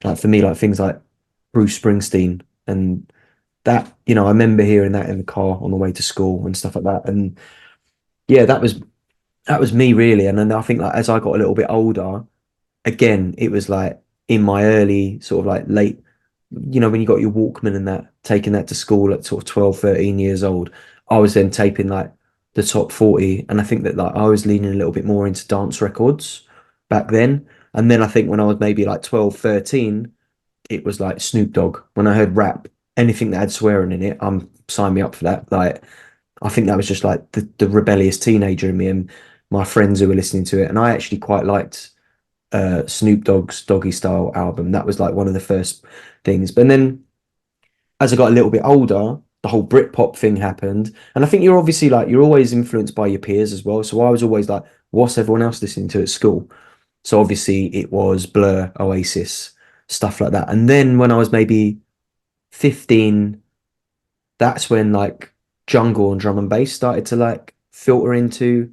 like for me, like things like Bruce Springsteen and that, I remember hearing that in the car on the way to school and stuff like that. And yeah, that was me really. And then I think like as I got a little bit older, again, it was like in my early sort of like late, when you got your Walkman and that, taking that to school at sort of 12, 13 years old, I was then taping like the top 40. And I think that like I was leaning a little bit more into dance records back then. And then I think when I was maybe like 12, 13, it was like Snoop Dogg. When I heard rap, anything that had swearing in it, sign me up for that. Like, I think that was just like the rebellious teenager in me and my friends who were listening to it. And I actually quite liked Snoop Dogg's Doggy Style album. That was like one of the first things. But then as I got a little bit older, the whole Britpop thing happened. And I think you're obviously like, you're always influenced by your peers as well. So I was always like, what's everyone else listening to at school? So obviously it was Blur, Oasis, stuff like that. And then when I was maybe 15, that's when like jungle and drum and bass started to like filter into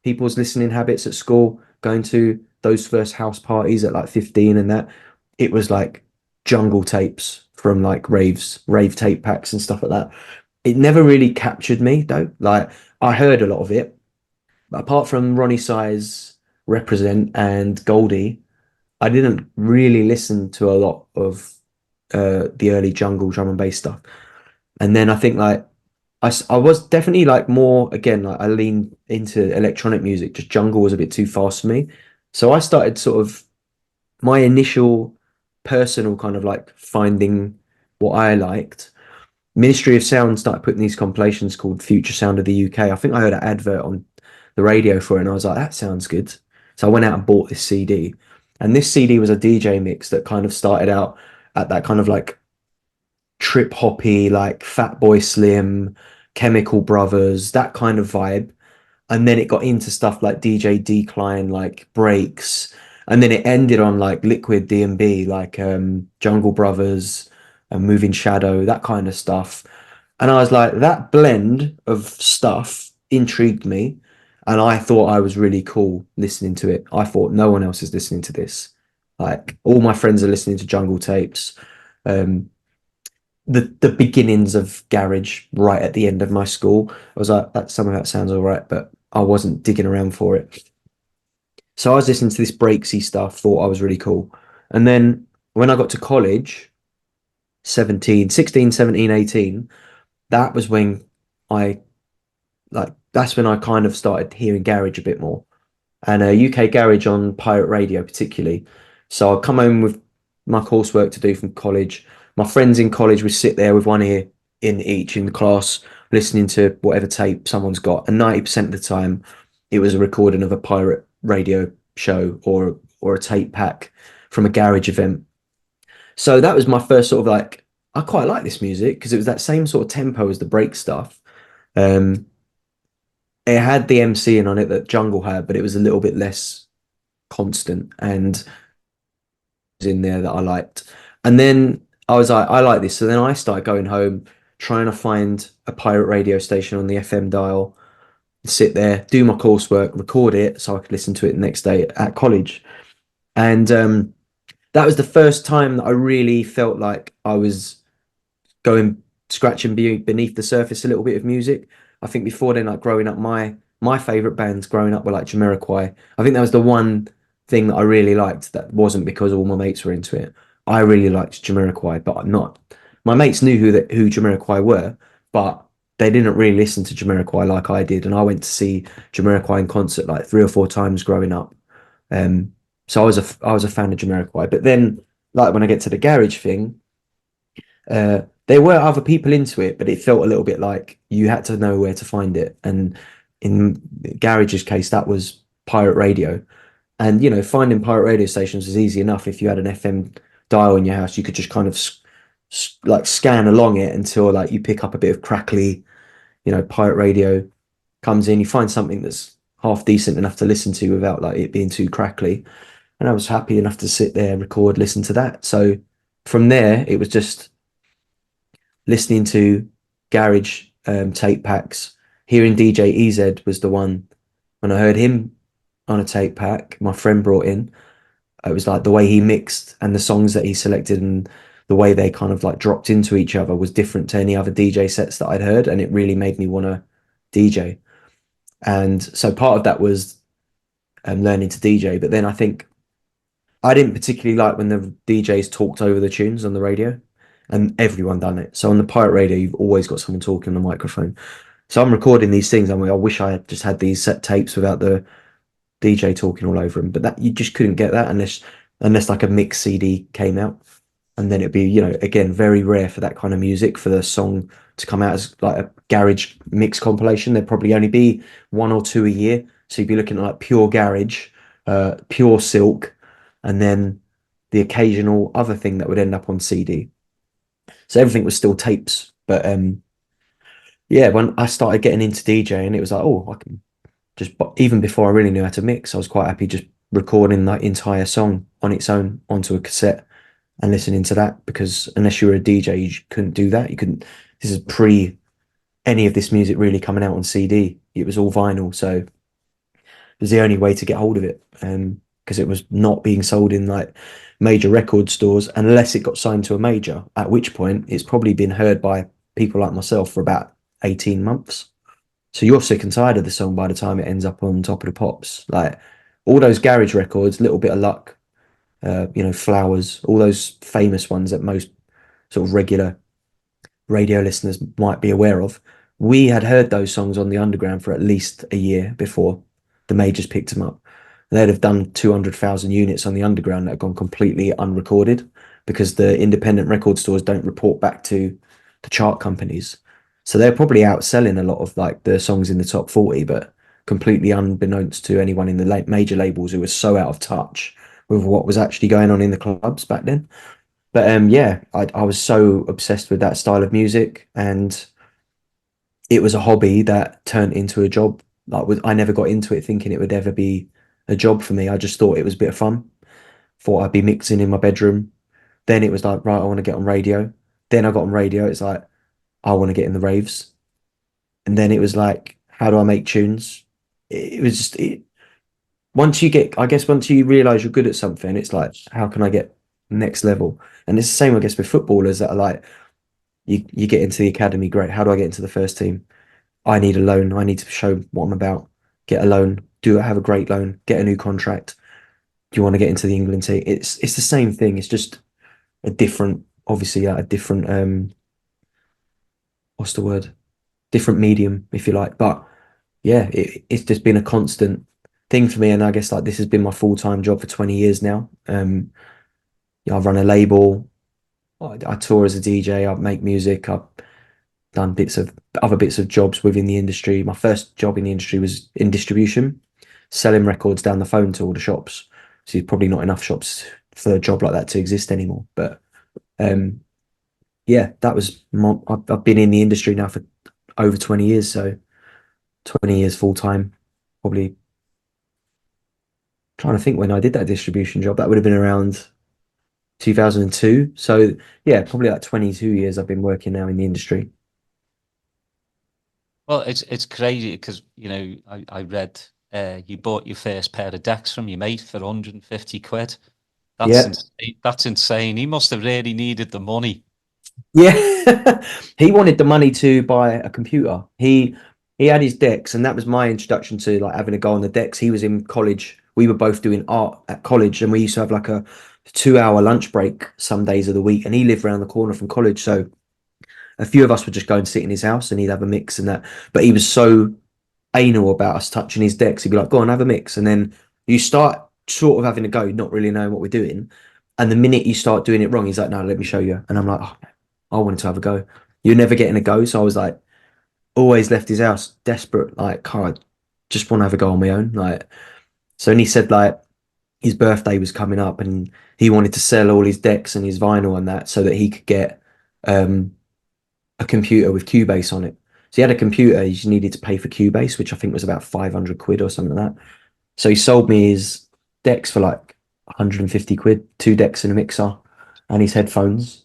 people's listening habits at school, going to those first house parties at like 15 and that. It was like jungle tapes from like rave tape packs and stuff like that. It never really captured me though. Like I heard a lot of it, but apart from Ronnie Size, Represent and Goldie, I didn't really listen to a lot of the early jungle drum and bass stuff. And then I think like I was definitely like more again like I leaned into electronic music. Just jungle was a bit too fast for me, so I started sort of my initial personal kind of like finding what I liked. Ministry of Sound started putting these compilations called Future Sound of the UK. I think I heard an advert on the radio for it, and I was like, that sounds good. So I went out and bought this CD, and this CD was a DJ mix that kind of started out at that kind of like trip hoppy, like Fatboy Slim, Chemical Brothers, that kind of vibe. And then it got into stuff like DJ Decline, like Breaks. And then it ended on like Liquid D&B, like Jungle Brothers and Moving Shadow, that kind of stuff. And I was like, that blend of stuff intrigued me. And I thought I was really cool listening to it. I thought no one else is listening to this. Like all my friends are listening to jungle tapes. Um, the beginnings of garage right at the end of my school. I was like, that some of that sounds all right, but I wasn't digging around for it. So I was listening to this breaksy stuff, thought I was really cool. And then when I got to college, 16, 17, 18, that was when I that's when I kind of started hearing garage a bit more. And UK garage on pirate radio particularly. So I'd come home with my coursework to do from college. My friends in college would sit there with one ear in each in the class, listening to whatever tape someone's got. And 90% of the time, it was a recording of a pirate radio show or a tape pack from a garage event. So that was my first sort of like, I quite like this music because it was that same sort of tempo as the break stuff. Um, it had the MCing on it that Jungle had, but it was a little bit less constant and in there that I liked. And then I was like, I like this. So then I started going home, trying to find a pirate radio station on the FM dial, sit there, do my coursework, record it so I could listen to it the next day at college. And that was the first time that I really felt like I was going scratching beneath the surface a little bit of music. I think before then, like growing up, my favorite bands growing up were like Jamiroquai. I think that was the one thing that I really liked that wasn't because all my mates were into it. I really liked Jamiroquai, but I'm not. My mates knew who Jamiroquai were, but they didn't really listen to Jamiroquai like I did. And I went to see Jamiroquai in concert like 3 or 4 times growing up. So I was a fan of Jamiroquai. But then, like when I get to the garage thing, there were other people into it, but it felt a little bit like you had to know where to find it. And in Garage's case, that was pirate radio. And you know, finding pirate radio stations was easy enough. If you had an FM dial in your house, you could just kind of like scan along it until like you pick up a bit of crackly, you know, pirate radio comes in. You find something that's half decent enough to listen to without like it being too crackly. And I was happy enough to sit there, record, listen to that. So from there, it was just listening to garage tape packs. Hearing DJ EZ was the one when I heard him on a tape pack. My friend brought in. It was like the way he mixed and the songs that he selected and the way they kind of like dropped into each other was different to any other DJ sets that I'd heard, and it really made me want to DJ. And so part of that was learning to DJ. But then I think I didn't particularly like when the DJs talked over the tunes on the radio, and everyone done it. So on the pirate radio, you've always got someone talking on the microphone. So I'm recording these things. I mean, I wish I had just had these set tapes without the DJ talking all over them. But that you just couldn't get that unless like a mix CD came out, and then it'd be, you know, again, very rare for that kind of music for the song to come out as like a garage mix compilation. There'd probably only be one or two a year. So you'd be looking at like pure garage, pure silk, and then the occasional other thing that would end up on CD. So everything was still tapes. But yeah, when I started getting into DJing, it was like, oh, I can just, even before I really knew how to mix, I was quite happy just recording that entire song on its own onto a cassette and listening to that, because unless you were a DJ, you couldn't do that. You couldn't, this is pre any of this music really coming out on CD. It was all vinyl. So it was the only way to get hold of it. Because it was not being sold in like major record stores unless it got signed to a major, at which point it's probably been heard by people like myself for about 18 months. So you're sick and tired of the song by the time it ends up on Top of the Pops. Like all those garage records, Little Bit of Luck, you know, Flowers, all those famous ones that most sort of regular radio listeners might be aware of. We had heard those songs on the underground for at least a year before the majors picked them up. They'd have done 200,000 units on the underground that have gone completely unrecorded because the independent record stores don't report back to the chart companies. So they're probably outselling a lot of like the songs in the top 40, but completely unbeknownst to anyone in the major labels who was so out of touch with what was actually going on in the clubs back then. But yeah, I was so obsessed with that style of music, and it was a hobby that turned into a job. Like I never got into it thinking it would ever be a job for me. I just thought it was a bit of fun. Thought I'd be mixing in my bedroom. Then it was like, right, I want to get on radio. Then I got on radio. It's like, I want to get in the raves. And then it was like, how do I make tunes? It was just, once you get, I guess, once you realize you're good at something, it's like, how can I get next level? And it's the same, I guess, with footballers that are like, you get into the academy, great. How do I get into the first team? I need a loan. I need to show what I'm about. Get a loan. Do have a great loan. Get a new contract. Do you want to get into the England team? It's the same thing. It's just a different, obviously, a different what's the word? Different medium, if you like. But yeah, it's just been a constant thing for me, and I guess like this has been my full-time job for 20 years now. Yeah, I run a label. I tour as a DJ. I make music. I've done other bits of jobs within the industry. My first job in the industry was in distribution, selling records down the phone to all the shops. So there's probably not enough shops for a job like that to exist anymore. But yeah, that was I've been in the industry now for over 20 years. So 20 years full time. Probably trying to think when I did that distribution job. That would have been around 2002. So yeah, probably like 22 years I've been working now in the industry. Well, it's crazy because, you know, I read you bought your first pair of decks from your mate for 150 quid. That's Yeah. insane. That's insane. He must have really needed the money. Yeah. He wanted the money to buy a computer. He had his decks, and that was my introduction to like having a go on the decks. He was in college. We were both doing art at college, and we used to have like a 2 hour lunch break some days of the week, and he lived around the corner from college. So a few of us would just go and sit in his house and he'd have a mix and that. But he was so anal about us touching his decks. He'd be like, go on, have a mix. And then you start sort of having a go, not really knowing what we're doing. And the minute you start doing it wrong, he's like, no, let me show you. And I'm like, oh, I wanted to have a go. You're never getting a go, so I was like, always left his house desperate, like, God, I just want to have a go on my own. Like, so then he said like his birthday was coming up and he wanted to sell all his decks and his vinyl and that so that he could get a computer with Cubase on it. So he had a computer, he just needed to pay for Cubase, which I think was about 500 quid or something like that. So he sold me his decks for like 150 quid, 2 decks and a mixer, and his headphones.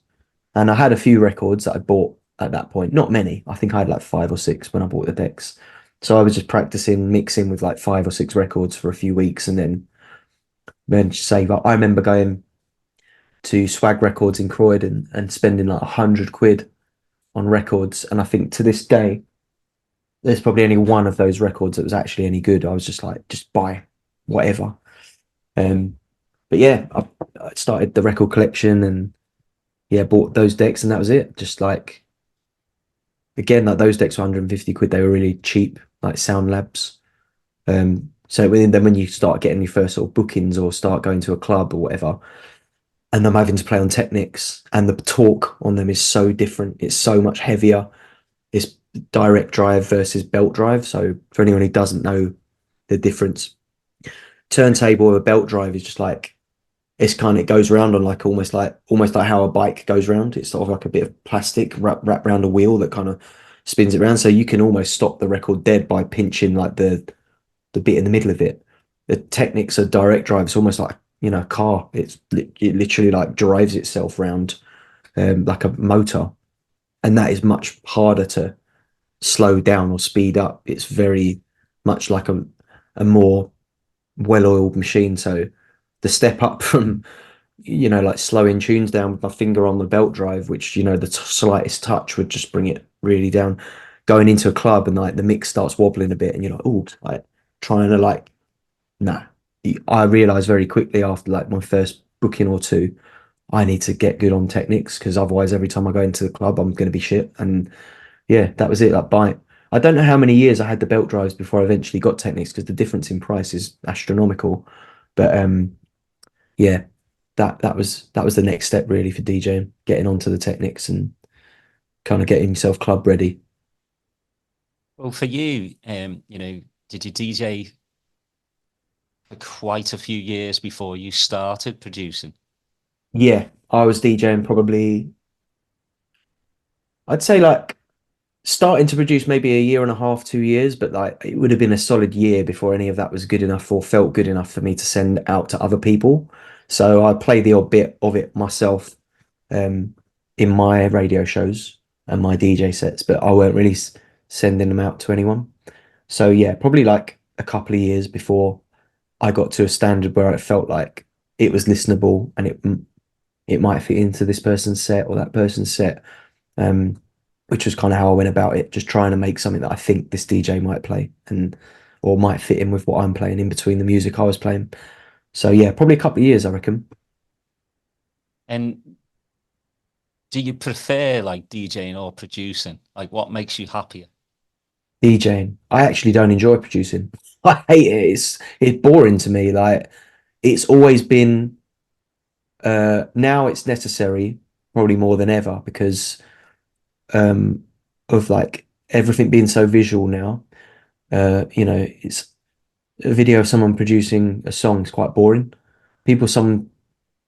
And I had a few records that I bought at that point. Not many. I think I had like 5 or 6 when I bought the decks. So I was just practicing mixing with like 5 or 6 records for a few weeks and then save up. I remember going to Swag Records in Croydon and spending like 100 quid on records. And I think to this day, there's probably only one of those records that was actually any good. I was just like, just buy whatever. But yeah, I started the record collection and yeah, bought those decks and that was it. Just like, again, like those decks were 150 quid. They were really cheap, like Sound Labs. So then when you start getting your first sort of bookings or start going to a club or whatever, and I'm having to play on Technics and the torque on them is so different. It's so much heavier. It's direct drive versus belt drive. So for anyone who doesn't know the difference, turntable with a belt drive is just like, it's kind of, it goes around on like almost like how a bike goes around. It's sort of like a bit of plastic wrapped around a wheel that kind of spins it around. So you can almost stop the record dead by pinching like the bit in the middle of it. The Technics are direct drive. It's almost like, you know, a car. It literally like drives itself around like a motor. And that is much harder to slow down or speed up. It's very much like a more well-oiled machine. So the step up from, you know, like slowing tunes down with my finger on the belt drive, which, you know, the slightest touch would just bring it really down. Going into a club and like the mix starts wobbling a bit and you're like, oh, like trying to like, nah. I realized very quickly after like my first booking or two, I need to get good on Technics because otherwise every time I go into the club, I'm going to be shit. And yeah, that was it. Like I don't know how many years I had the belt drives before I eventually got Technics because the difference in price is astronomical. But yeah, that was the next step really for DJing, getting onto the Technics and kind of getting yourself club ready. Well, for you, you know, did you DJ for quite a few years before you started producing? Yeah, I was DJing probably, I'd say like starting to produce maybe a year and a half, 2 years, but like it would have been a solid year before any of that was good enough or felt good enough for me to send out to other people. So I play the odd bit of it myself um, in my radio shows and my DJ sets, but I weren't really sending them out to anyone. So yeah, probably like a couple of years before I got to a standard where it felt like it was listenable and it might fit into this person's set or that person's set. Um, which was kind of how I went about it, just trying to make something that I think this DJ might play and or might fit in with what I'm playing in between the music I was playing. So yeah, probably a couple of years, I reckon. And do you prefer like DJing or producing? Like what makes you happier? DJing. I actually don't enjoy producing. I hate it. It's boring to me. Like it's always been now it's necessary, probably more than ever, because um of like everything being so visual now. You know, it's a video of someone producing a song is quite boring. Some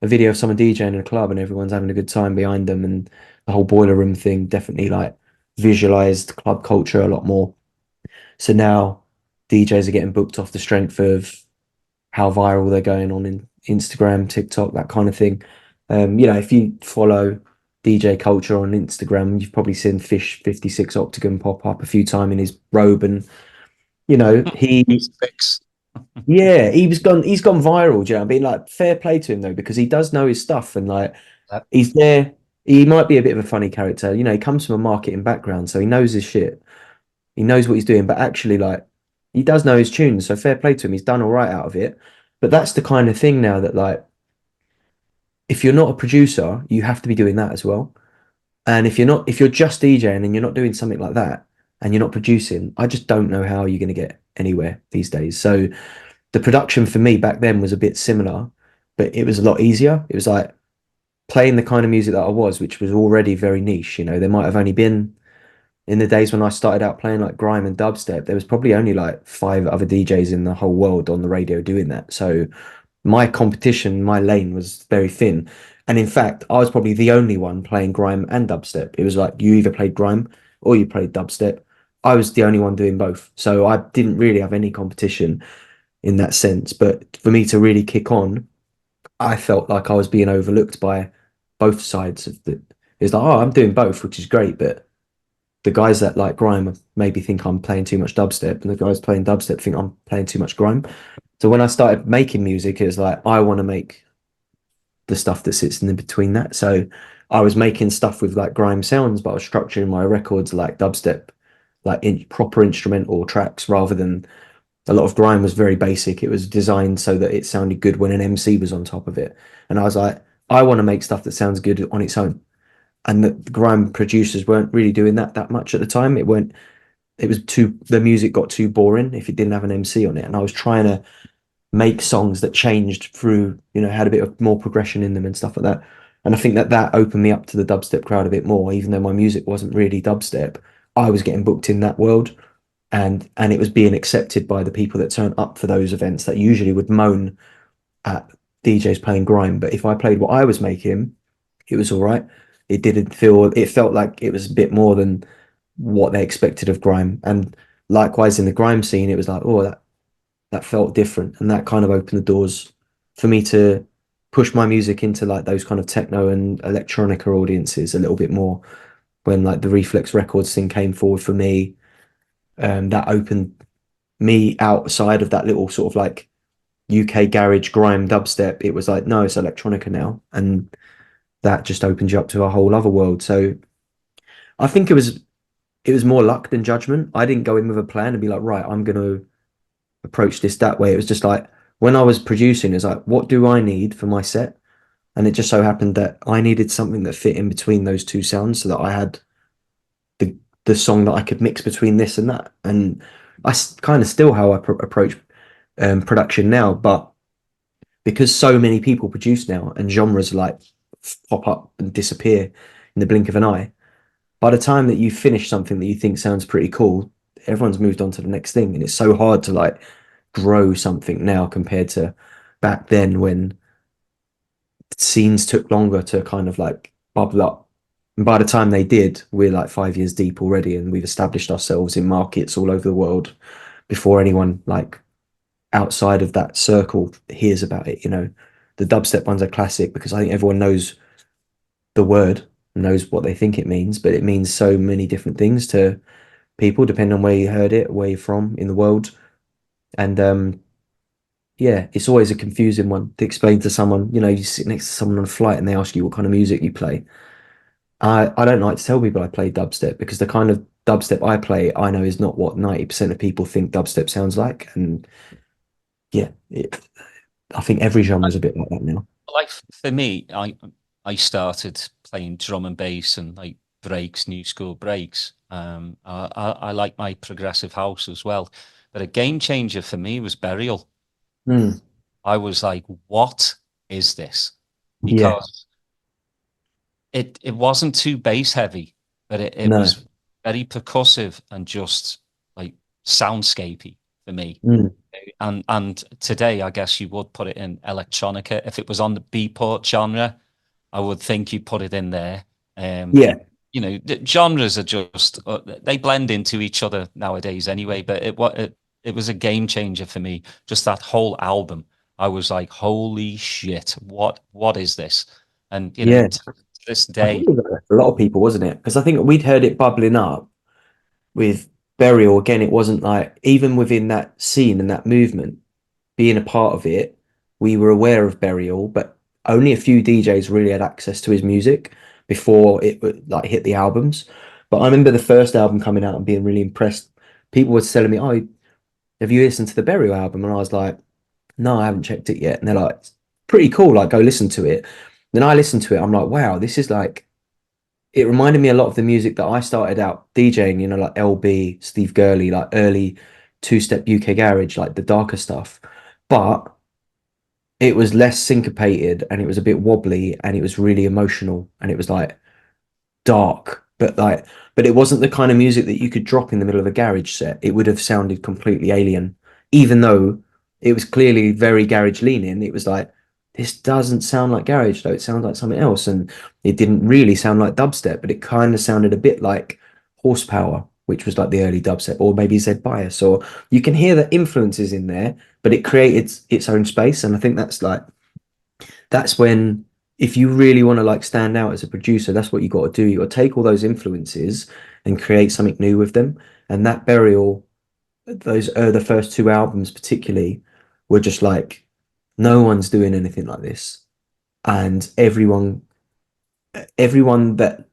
a video of someone DJing in a club and everyone's having a good time behind them, and the whole boiler room thing definitely like visualized club culture a lot more. So now DJs are getting booked off the strength of how viral they're going on in Instagram, TikTok, that kind of thing. You know, if you follow DJ culture on Instagram, you've probably seen Fish 56 Octagon pop up a few times in his robe, and you know Fix. yeah, he's gone viral. Do you know what I mean? Like, fair play to him though, because he does know his stuff and like Yep. he's there. He might be a bit of a funny character. You know, he comes from a marketing background, so he knows his shit. He knows what he's doing, but actually, like, he does know his tunes. So fair play to him. He's done all right out of it. But that's the kind of thing now that like, if you're not a producer, you have to be doing that as well. And if you're just DJing and you're not doing something like that and you're not producing, I just don't know how you're going to get anywhere these days. So the production for me back then was a bit similar, but it was a lot easier. It was like playing the kind of music that I was, which was already very niche. You know, there might have only been in the days when I started out playing like grime and dubstep, there was probably only like 5 other DJs in the whole world on the radio doing that. So my competition, my lane was very thin. And in fact, I was probably the only one playing grime and dubstep. It was like you either played grime or you played dubstep. I was the only one doing both. So I didn't really have any competition in that sense. But for me to really kick on, I felt like I was being overlooked by both sides of the. It's like, oh, I'm doing both, which is great, but the guys that like grime maybe think I'm playing too much dubstep, and the guys playing dubstep think I'm playing too much grime. So when I started making music, it was like I want to make the stuff that sits in between that. So I was making stuff with like grime sounds, but I was structuring my records like dubstep, like in proper instrumental tracks rather than a lot of grime was very basic. It was designed so that it sounded good when an MC was on top of it. And I was like, I want to make stuff that sounds good on its own. And the grime producers weren't really doing that much at the time. It was too, the music got too boring if it didn't have an MC on it. And I was trying to make songs that changed through, you know, had a bit of more progression in them and stuff like that. And I think that that opened me up to the dubstep crowd a bit more, even though my music wasn't really dubstep. I was getting booked in that world, and it was being accepted by the people that turn up for those events that usually would moan at DJs playing grime. But if I played what I was making, it was all right. It didn't feel, it felt like it was a bit more than what they expected of grime. And likewise in the grime scene, it was like, oh, that felt different, and that kind of opened the doors for me to push my music into like those kind of techno and electronica audiences a little bit more. When like the Reflex Records thing came forward for me, that opened me outside of that little sort of like UK garage grime dubstep. It was like, no, it's electronica now, and that just opened you up to a whole other world. So I think it was more luck than judgment. I didn't go in with a plan and be like, right, I'm going to approach this that way. It was just like when I was producing, it's like, what do I need for my set? And it just so happened that I needed something that fit in between those two sounds so that I had the song that I could mix between this and that. And that's kind of still how I approach production now. But because so many people produce now and genres like pop up and disappear in the blink of an eye, by the time that you finish something that you think sounds pretty cool, everyone's moved on to the next thing. And it's so hard to like grow something now compared to back then when scenes took longer to kind of like bubble up. And by the time they did, we're like 5 years deep already, and we've established ourselves in markets all over the world before anyone like outside of that circle hears about it. You know, the dubstep ones are classic because I think everyone knows the word, knows what they think it means, but it means so many different things to people depending on where you heard it, where you're from in the world. And yeah, it's always a confusing one to explain to someone. You know, you sit next to someone on a flight and they ask you what kind of music you play. I don't like to tell people I play dubstep because the kind of dubstep I play, I know is not what 90% of people think dubstep sounds like. And yeah, I think every genre is a bit like that now. Like for me, I started playing drum and bass and like breaks, new school breaks. I like my progressive house as well. But a game changer for me was Burial. Mm, I was like, what is this? yeah, Because it wasn't too bass heavy, but it no. was very percussive and just like soundscapey for me. Mm, And today, I guess you would put it in electronica. If it was on the Beatport genre, I would think you put it in there. yeah, The genres are just they blend into each other nowadays anyway. But it was a game changer for me. Just that whole album, I was like, holy shit, what is this? And yeah. to this I think day, it was like a lot of people, wasn't it? Because I think we'd heard it bubbling up with Burial. Again, it wasn't like, even within that scene and that movement, being a part of it, we were aware of Burial, but only a few DJs really had access to his music before it would like hit the albums. But I remember the first album coming out and being really impressed. People were telling me, "Oh, have you listened to the Burial album?" And I was like, "No, I haven't checked it yet." And they're like, "It's pretty cool. Like, go listen to it." Then I listened to it. I'm like, "Wow, this is like." It reminded me a lot of the music that I started out DJing. You know, like LB, Steve Gurley, like early two-step UK garage, like the darker stuff. But it was less syncopated and it was a bit wobbly and it was really emotional and it was like dark, but it wasn't the kind of music that you could drop in the middle of a garage set. It would have sounded completely alien, even though it was clearly very garage leaning. It was like, this doesn't sound like garage though. It sounds like something else. And it didn't really sound like dubstep, but it kind of sounded a bit like Horsepower, which was like the early dubstep, or maybe Z Bias, or you can hear the influences in there, but it created its own space. And I think that's when, if you really want to like stand out as a producer, that's what you got to do. You got to take all those influences and create something new with them. And that Burial, those the first two albums particularly, were just like, no one's doing anything like this, and everyone that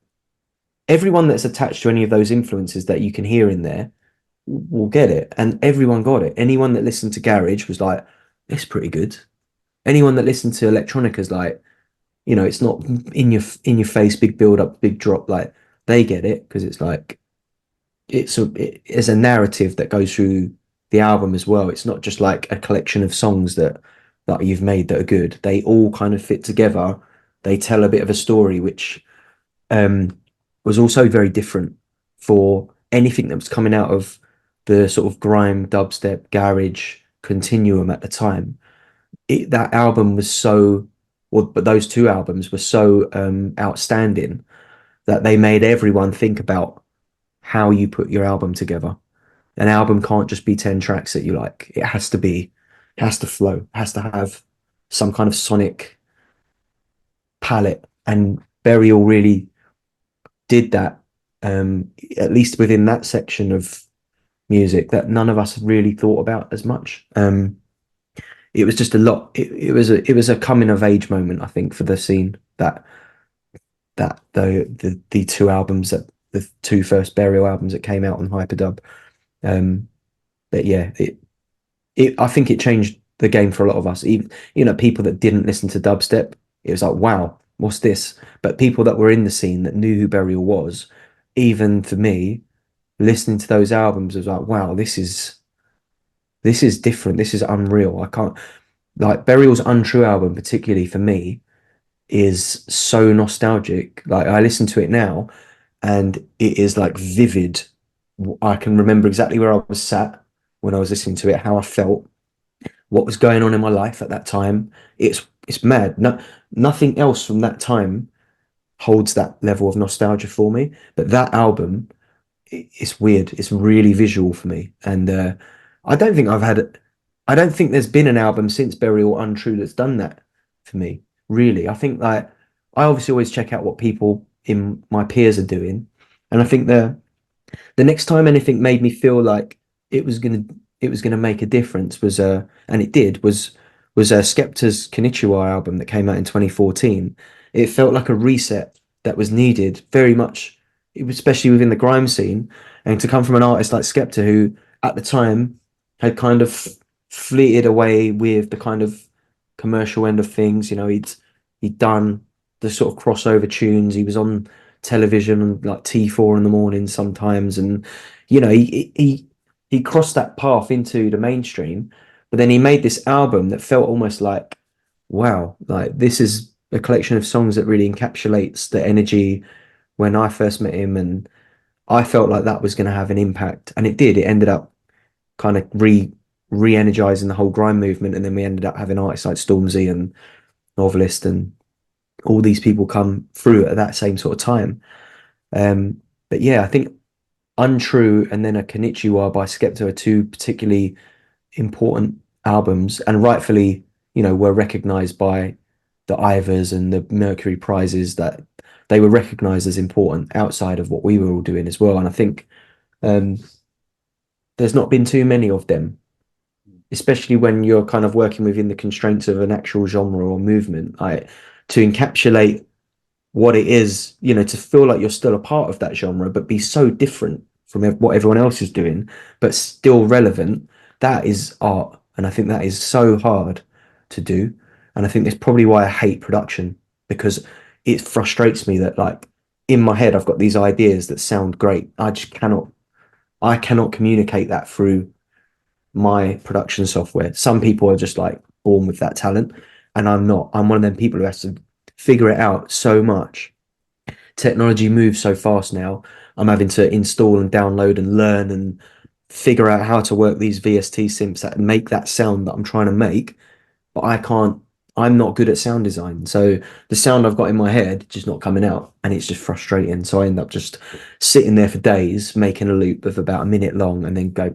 everyone that's attached to any of those influences that you can hear in there will get it, and everyone got it. Anyone that listened to garage was like, it's pretty good. Anyone that listened to electronica is like, it's not in your face, big build up, big drop. Like, they get it because it's like it's a narrative that goes through the album as well. It's not just like a collection of songs that you've made that are good. They all kind of fit together. They tell a bit of a story, which was also very different for anything that was coming out of the sort of grime, dubstep, garage continuum at the time. That album was so, well, but those two albums were so outstanding that they made everyone think about how you put your album together. An album can't just be 10 tracks that you like. It has to flow, has to have some kind of sonic palette. And Burial really did that, at least within that section of music that none of us really thought about as much. It was just a lot. It was a coming of age moment, I think, for the scene, that the two albums, that the two first Burial albums that came out on Hyperdub. But yeah, I think it changed the game for a lot of us. Even, people that didn't listen to dubstep, it was like, wow, what's this? But people that were in the scene that knew who Burial was, even for me, listening to those albums, was like, wow, this is different. This is unreal. I can't, like, Burial's Untrue album, particularly for me, is so nostalgic. Like, I listen to it now and it is like vivid. I can remember exactly where I was sat when I was listening to it, how I felt, what was going on in my life at that time. It's mad. Nothing else from that time holds that level of nostalgia for me. But that album, it's weird. It's really visual for me. And I don't think I don't think there's been an album since Burial Untrue that's done that for me, really. I think, like, I obviously always check out what people in my peers are doing. And I think the next time anything made me feel like it was gonna make a difference was and it did, was Skepta's Konnichiwa album that came out in 2014. It felt like a reset that was needed very much, especially within the grime scene, and to come from an artist like Skepta, who at the time had kind of fleeted away with the kind of commercial end of things. He'd done the sort of crossover tunes. He was on television and like T4 in the morning sometimes, and he crossed that path into the mainstream. But then he made this album that felt almost like, wow, like this is a collection of songs that really encapsulates the energy when I first met him, and I felt like that was going to have an impact, and it did. It ended up kind of re-energizing the whole grime movement, and then we ended up having artists like Stormzy and Novelist and all these people come through at that same sort of time. But yeah, I think Untrue and then a Konnichiwa by Skepta are two particularly important albums, and rightfully, were recognized by the Ivors and the Mercury prizes, that they were recognized as important outside of what we were all doing as well. And I think there's not been too many of them, especially when you're kind of working within the constraints of an actual genre or movement, like, to encapsulate what it is, to feel like you're still a part of that genre, but be so different from what everyone else is doing, but still relevant. That is art. And I think that is so hard to do. And I think that's probably why I hate production, because it frustrates me that, like, in my head, I've got these ideas that sound great. I cannot communicate that through my production software. Some people are just like born with that talent. and I'm not. I'm one of them people who has to figure it out so much. Technology moves so fast now. I'm having to install and download and learn and figure out how to work these VST synths that make that sound that I'm trying to make. But I can't, I'm not good at sound design. So the sound I've got in my head just not coming out, and it's just frustrating. So I end up just sitting there for days making a loop of about a minute long and then go,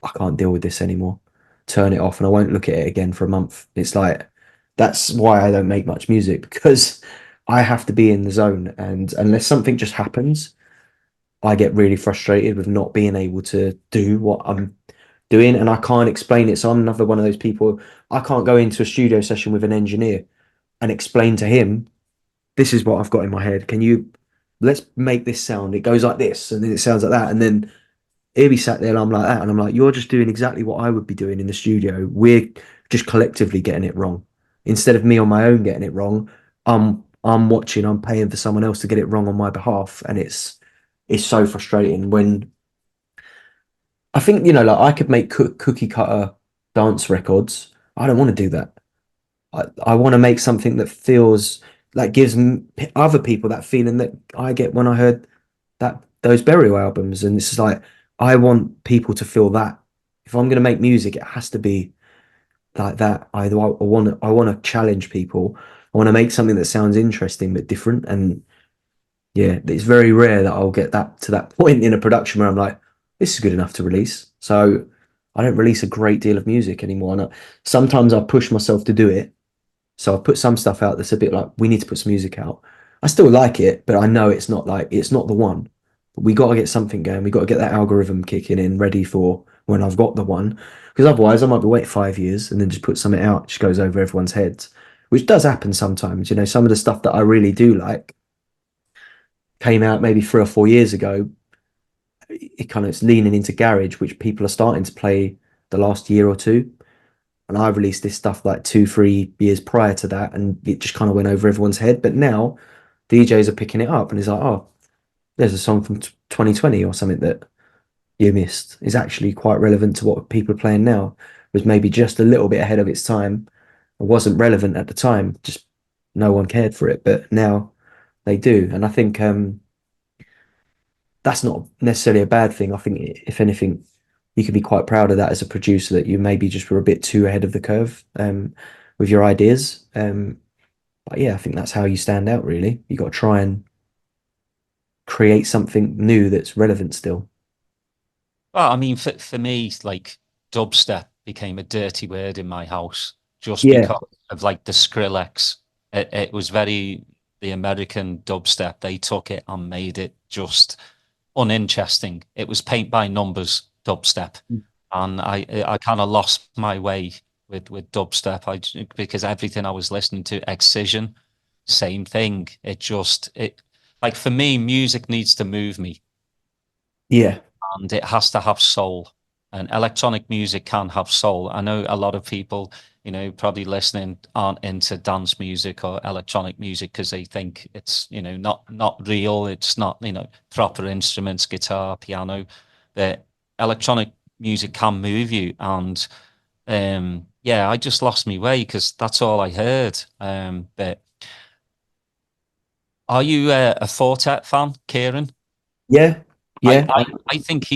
I can't deal with this anymore. Turn it off and I won't look at it again for a month. It's like that's why I don't make much music, because I have to be in the zone, and unless something just happens, I get really frustrated with not being able to do what I'm doing, and I can't explain it. So I'm another one of those people. I can't go into a studio session with an engineer and explain to him, this is what I've got in my head. Can you let's make this sound? It goes like this, and then it sounds like that, and then he'll be sat there and I'm like that, and I'm like, you're just doing exactly what I would be doing in the studio. We're just collectively getting it wrong. Instead of me on my own getting it wrong, I'm watching, I'm paying for someone else to get it wrong on my behalf. And it's so frustrating when I think, like I could make cookie cutter dance records. I don't want to do that. I want to make something that feels like gives other people that feeling that I get when I heard that those Burial albums, and it's like I want people to feel that. If I'm going to make music, it has to be like that. I want to challenge people. I want to make something that sounds interesting but different. And yeah, it's very rare that I'll get that to that point in a production where I'm like, this is good enough to release. So I don't release a great deal of music anymore. And sometimes I push myself to do it, so I put some stuff out that's a bit like, we need to put some music out. I still like it, but I know it's not the one. But we got to get something going. We got to get that algorithm kicking in, ready for when I've got the one. Because otherwise, I might be waiting 5 years and then just put something out, just goes over everyone's heads, which does happen sometimes. Some of the stuff that I really do like came out maybe 3 or 4 years ago. It kind of is leaning into garage, which people are starting to play the last year or two. And I released this stuff like 2, 3 years prior to that, and it just kind of went over everyone's head. But now DJs are picking it up, and it's like, oh, there's a song from 2020 or something that you missed is actually quite relevant to what people are playing now. Was maybe just a little bit ahead of its time. It wasn't relevant at the time, just no one cared for it. But now they do, and I think that's not necessarily a bad thing. I think if anything, you can be quite proud of that as a producer, that you maybe just were a bit too ahead of the curve with your ideas. But yeah, I think that's how you stand out, really. You got to try and create something new that's relevant still. Well, I mean, for me, like dubstep became a dirty word in my house just Yeah, because of like the Skrillex. It was very the American dubstep. They took it and made it just uninteresting. It was paint by numbers dubstep, and I kind of lost my way with dubstep. Because everything I was listening to, Excision, same thing. It like for me, music needs to move me, yeah, and it has to have soul. And electronic music can have soul. I know a lot of people, probably listening aren't into dance music or electronic music because they think it's, not real. It's not, proper instruments, guitar, piano. But electronic music can move you. And yeah, I just lost my way because that's all I heard. But are you a Fortet fan, Kieran? yeah, I, yeah, I, I think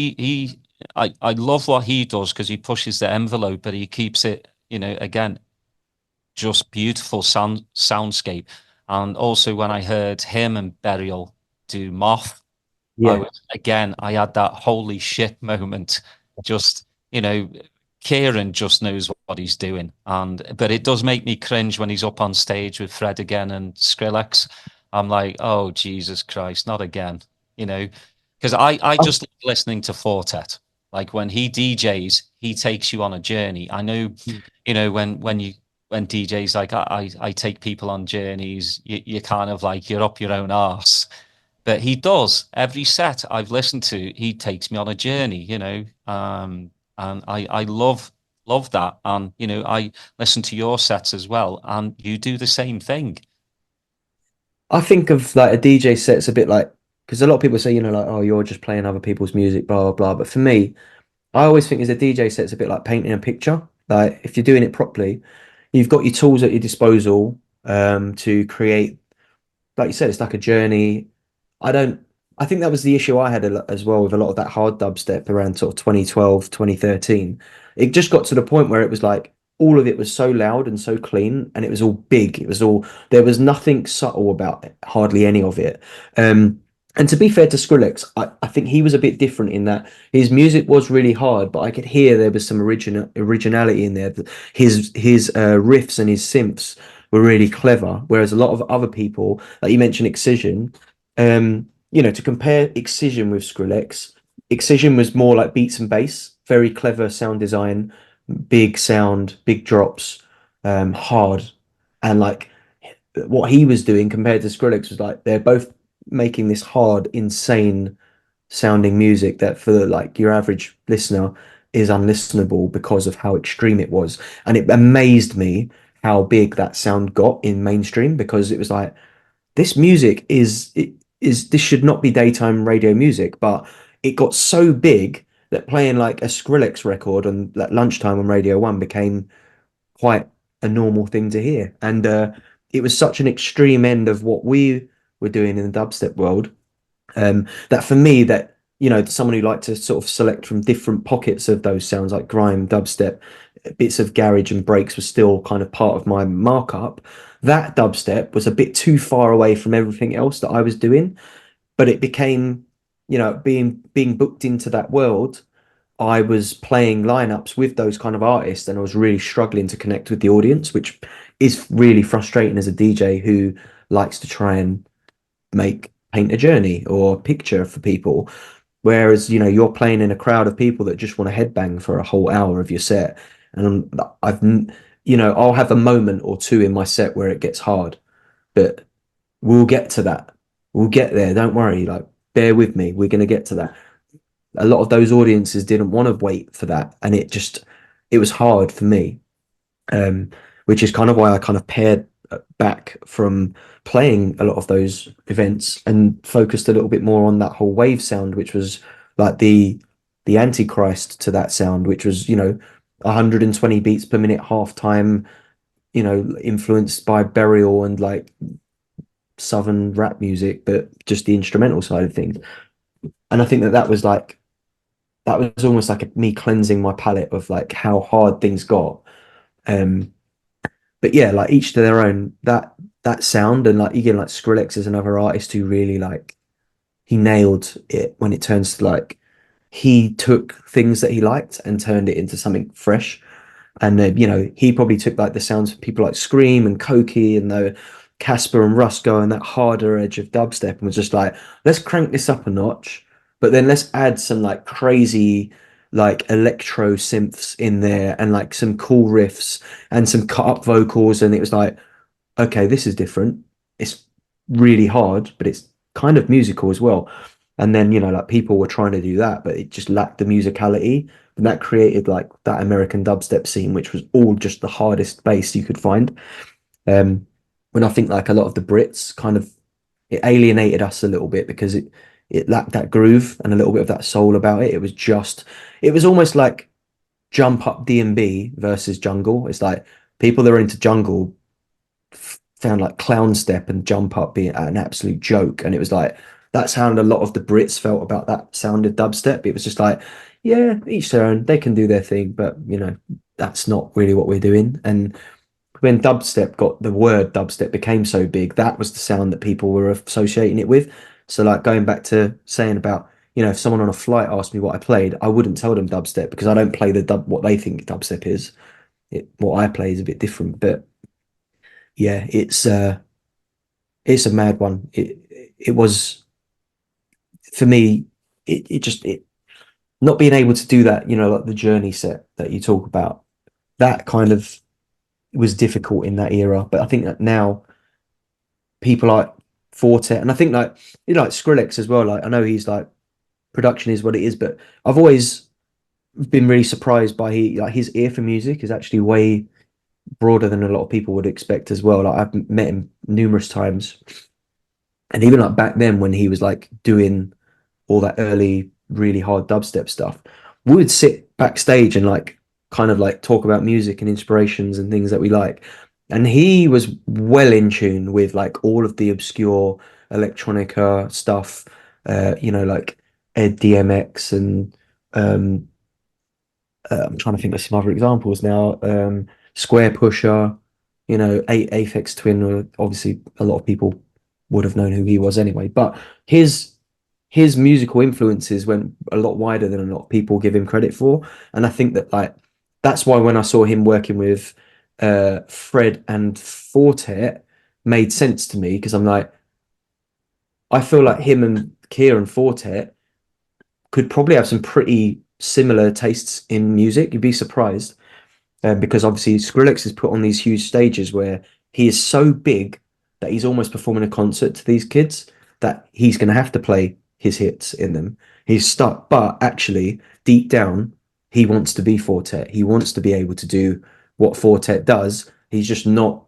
I love what he does because he pushes the envelope, but he keeps it, again, just beautiful soundscape. And also when I heard him and Burial do Moth, yeah. I had that holy shit moment. Just, Kieran just knows what he's doing. But it does make me cringe when he's up on stage with Fred again and Skrillex. I'm like, oh, Jesus Christ, not again, you know, because I I, just love listening to Fortet. Like when he DJs, he takes you on a journey. I know, when DJs like I take people on journeys, you kind of like you're up your own arse. But he does every set I've listened to. He takes me on a journey, and I love that. And I listen to your sets as well, and you do the same thing. I think of like a DJ set's a bit like, because a lot of people say, like, oh, you're just playing other people's music, blah, blah, blah. But for me, I always think as a DJ set's a bit like painting a picture. Like if you're doing it properly, you've got your tools at your disposal to create, like you said, it's like a journey. I don't, I think that was the issue I had as well with a lot of that hard dubstep around sort of 2012, 2013. It just got to the point where it was like all of it was so loud and so clean, and it was all big. It was all, there was nothing subtle about it, hardly any of it. And to be fair to Skrillex, I think he was a bit different in that his music was really hard, but I could hear there was some originality in there. His riffs and his synths were really clever, whereas a lot of other people, like you mentioned, Excision, to compare Excision with Skrillex, Excision was more like beats and bass, very clever sound design, big sound, big drops, hard, and like what he was doing compared to Skrillex was like they're both making this hard, insane sounding music that for like your average listener is unlistenable because of how extreme it was. And it amazed me how big that sound got in mainstream, because it was like this music is this should not be daytime radio music, but it got so big that playing like a Skrillex record on like lunchtime on Radio 1 became quite a normal thing to hear. And it was such an extreme end of what we were doing in the dubstep world, that for me, that someone who liked to sort of select from different pockets of those sounds like grime, dubstep, bits of garage and breaks was still kind of part of my markup. That dubstep was a bit too far away from everything else that I was doing, but it became, being booked into that world. I was playing lineups with those kind of artists, and I was really struggling to connect with the audience, which is really frustrating as a DJ who likes to try and paint a journey or a picture for people. Whereas, you're playing in a crowd of people that just want to headbang for a whole hour of your set. And I'll have a moment or two in my set where it gets hard, but we'll get to that. We'll get there. Don't worry. Like, bear with me. We're going to get to that. A lot of those audiences didn't want to wait for that. And it was hard for me, which is kind of why I kind of pared back from playing a lot of those events and focused a little bit more on that whole wave sound, which was like the antichrist to that sound, which was 120 beats per minute, half time, influenced by burial and like southern rap music, but just the instrumental side of things. And I think that was almost like me cleansing my palette of like how hard things got. But yeah, like each to their own. That sound, and like again, like Skrillex is another artist who really like he nailed it when it turns to like he took things that he liked and turned it into something fresh. And he probably took like the sounds of people like Scream and Koki and the Casper and Rusko and that harder edge of dubstep, and was just like, let's crank this up a notch, but then let's add some like crazy like electro synths in there and like some cool riffs and some cut up vocals. And it was like, okay, this is different. It's really hard, but it's kind of musical as well. And then, like people were trying to do that, but it just lacked the musicality. And that created like that American dubstep scene, which was all just the hardest bass you could find. When I think like a lot of the Brits kind of, it alienated us a little bit because it lacked that groove and a little bit of that soul about it. It was almost like jump up D&B versus jungle. It's like people that are into jungle found like clown step and jump up being an absolute joke. And it was like, that's how a lot of the Brits felt about that sound of dubstep. It was just like, yeah, each their own, they can do their thing, but that's not really what we're doing. And when the word dubstep became so big, that was the sound that people were associating it with. So like going back to saying about, if someone on a flight asked me what I played, I wouldn't tell them dubstep because I don't play what they think dubstep is. What I play is a bit different, but yeah, it's a mad one. It was for me. It not being able to do that, like the journey set that you talk about, that kind of was difficult in that era. But I think that now people like Forte, and I think like like Skrillex as well. Like I know he's like production is what it is, but I've always been really surprised by his ear for music is actually way broader than a lot of people would expect as well. Like I've met him numerous times, and even like back then when he was like doing all that early really hard dubstep stuff, we would sit backstage and like kind of like talk about music and inspirations and things that we like. And he was well in tune with like all of the obscure electronica stuff, like Ed DMX and um, I'm trying to think of some other examples now. Square Pusher, Aphex Twin. Obviously, a lot of people would have known who he was anyway. But his musical influences went a lot wider than a lot of people give him credit for. And I think that like that's why when I saw him working with Fred and Fortet made sense to me because I'm like, I feel like him and Kieran Fortet could probably have some pretty similar tastes in music. You'd be surprised. Because obviously Skrillex is put on these huge stages where he is so big that he's almost performing a concert to these kids that he's going to have to play his hits in them. He's stuck, but actually, deep down, he wants to be Fortet. He wants to be able to do what Fortet does. He's just not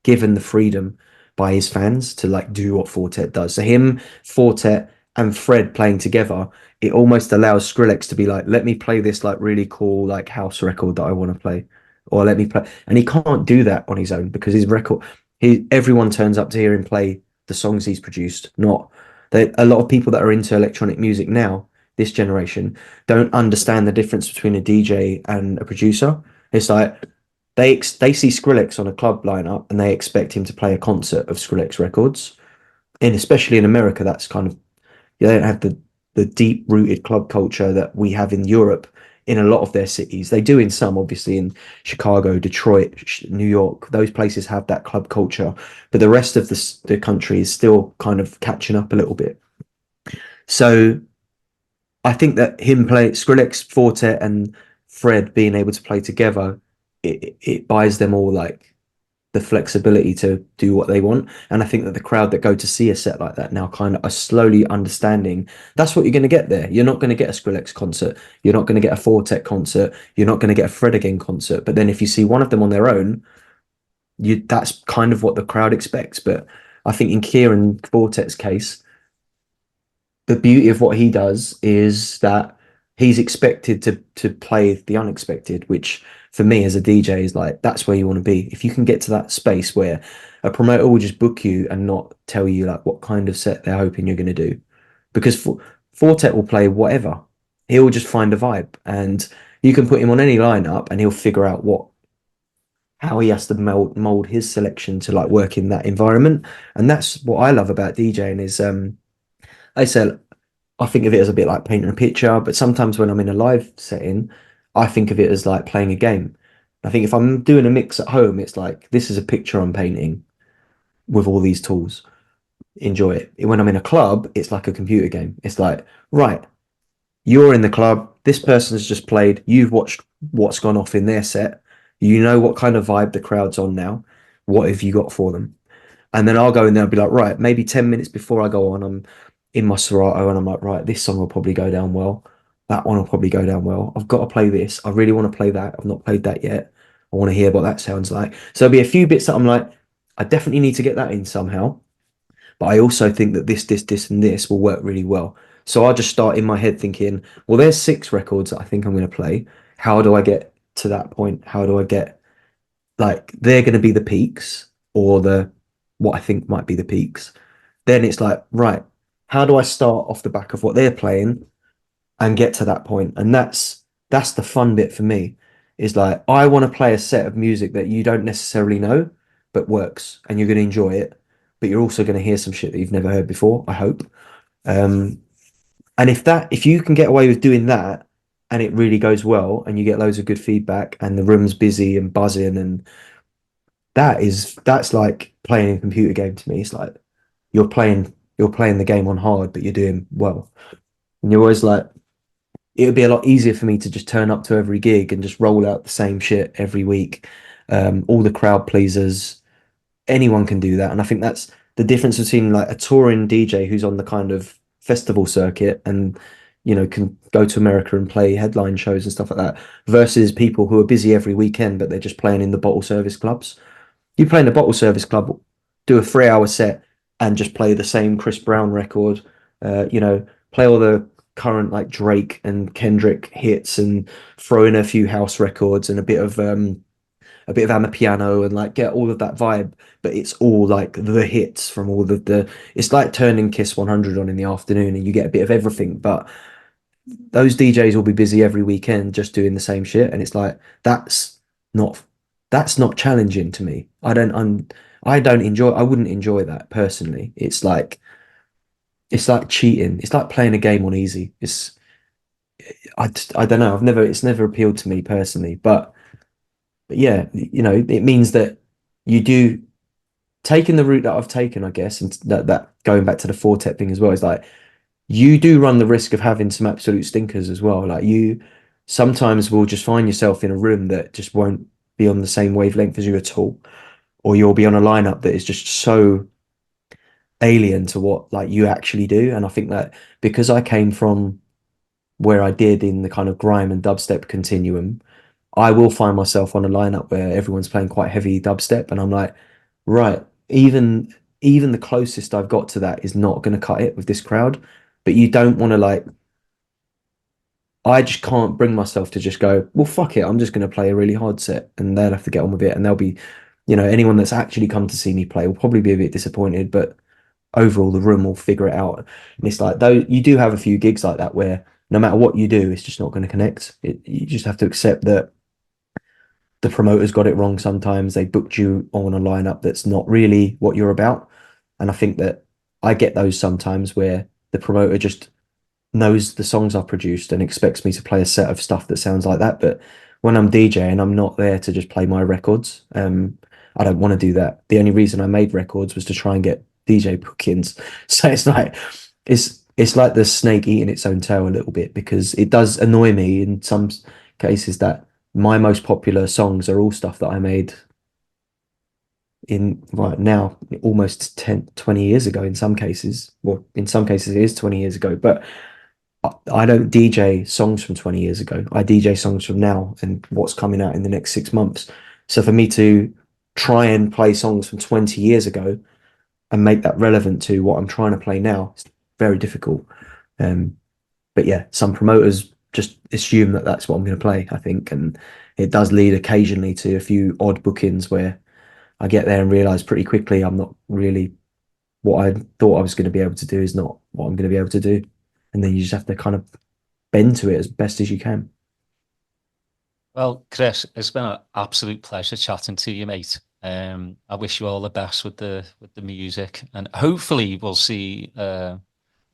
given the freedom by his fans to like do what Fortet does. So him, Fortet, and Fred playing together, it almost allows Skrillex to be like, let me play this like really cool like house record that I want to play. Or let me play, and he can't do that on his own because his record, everyone turns up to hear him play the songs he's produced. Not that a lot of people that are into electronic music now, this generation, don't understand the difference between a DJ and a producer. It's like they see Skrillex on a club lineup and they expect him to play a concert of Skrillex records. And especially in America, that's kind of they don't have the deep rooted club culture that we have in Europe in a lot of their cities. They do in some, obviously in Chicago, Detroit, New York. Those places have that club culture, but the rest of the country is still kind of catching up a little bit. So I think that him play Skrillex, Forte, and Fred being able to play together, it buys them all like the flexibility to do what they want. And I think that the crowd that go to see a set like that now kind of are slowly understanding that's what you're going to get there. You're not going to get a Skrillex concert. You're not going to get a Fortet concert. You're not going to get a Fred again concert. But then if you see one of them on their own, that's kind of what the crowd expects. But I think in Kieran Fortet's case, the beauty of what he does is that he's expected to play the unexpected, which for me as a DJ is like that's where you want to be. If you can get to that space where a promoter will just book you and not tell you like what kind of set they're hoping you're going to do, because Fortet will play whatever. He'll just find a vibe, and you can put him on any lineup, and he'll figure out how he has to mold his selection to like work in that environment. And that's what I love about DJing is I said, I think of it as a bit like painting a picture, but sometimes when I'm in a live setting, I think of it as like playing a game. I think if I'm doing a mix at home, it's like this is a picture I'm painting with all these tools. Enjoy it. When I'm in a club, it's like a computer game. It's like, right, you're in the club, this person has just played, you've watched what's gone off in their set, you know what kind of vibe the crowd's on now. What have you got for them? And then I'll go in there and be like, right, maybe 10 minutes before I go on, I'm in my Serato and I'm like, right, this song will probably go down well. That one will probably go down well. I've got to play this. I really want to play that. I've not played that yet. I want to hear what that sounds like. So there'll be a few bits that I'm like, I definitely need to get that in somehow. But I also think that this, and this will work really well. So I'll just start in my head thinking, well, there's 6 records that I think I'm going to play. How do I get to that point? How do I get like they're going to be the peaks or the what I think might be the peaks? Then it's like, right, how do I start off the back of what they're playing and get to that point? And that's the fun bit for me is like I want to play a set of music that you don't necessarily know but works and you're going to enjoy it, but you're also going to hear some shit that you've never heard before, I hope. um and if you can get away with doing that and it really goes well and you get loads of good feedback and the room's busy and buzzing, and that's like playing a computer game to me. It's like you're playing the game on hard, but you're doing well. And you're always like, it would be a lot easier for me to just turn up to every gig and just roll out the same shit every week. All the crowd pleasers, anyone can do that. And I think that's the difference between like a touring DJ who's on the kind of festival circuit and can go to America and play headline shows and stuff like that versus people who are busy every weekend but they're just playing in the bottle service clubs. You play in the bottle service club, do a 3-hour set and just play the same Chris Brown record, play all the current like Drake and Kendrick hits and throw in a few house records and a bit of Amapiano and like get all of that vibe, but it's all like the hits from all of the. It's like turning Kiss 100 on in the afternoon, and you get a bit of everything. But those DJs will be busy every weekend just doing the same shit, and it's like not that's not challenging to me. I don't enjoy. I wouldn't enjoy that personally. It's like cheating. It's like playing a game on easy. I don't know. It's never appealed to me personally, but yeah, you know, it means that you do taking the route that I've taken, I guess, and that going back to the Fortet thing as well, is like you do run the risk of having some absolute stinkers as well. Like you sometimes will just find yourself in a room that just won't be on the same wavelength as you at all, or you'll be on a lineup that is just so alien to what like you actually do. And I think that because I came from where I did in the kind of grime and dubstep continuum, I will find myself on a lineup where everyone's playing quite heavy dubstep, and I'm like, right, even the closest I've got to that is not going to cut it with this crowd. But you don't want to like, I just can't bring myself to just go, well, fuck it, I'm just going to play a really hard set, and they'll have to get on with it, and they'll be, you know, anyone that's actually come to see me play will probably be a bit disappointed, but overall the room will figure it out. And it's like though you do have a few gigs like that where no matter what you do, it's just not going to connect. You just have to accept that the promoters got it wrong sometimes. They booked you on a lineup that's not really what you're about. And I think that I get those sometimes where the promoter just knows the songs I've produced and expects me to play a set of stuff that sounds like that. But when I'm DJing, I'm not there to just play my records. I don't want to do that. The only reason I made records was to try and get DJ bookings. So it's like it's like the snake eating its own tail a little bit, because it does annoy me in some cases that my most popular songs are all stuff that I made in right now almost 10 20 years ago in some cases. Well, in some cases it is 20 years ago, but I don't DJ songs from 20 years ago. I DJ songs from now and what's coming out in the next 6 months. So for me to try and play songs from 20 years ago and make that relevant to what I'm trying to play now, it's very difficult. But yeah, some promoters just assume that that's what I'm going to play, I think, and it does lead occasionally to a few odd bookings where I get there and realize pretty quickly I'm not really what I thought I was going to be able to do is not what I'm going to be able to do, and then you just have to kind of bend to it as best as you can. Well, Chris, it's been an absolute pleasure chatting to you, mate. I wish you all the best with the music, and hopefully we'll see a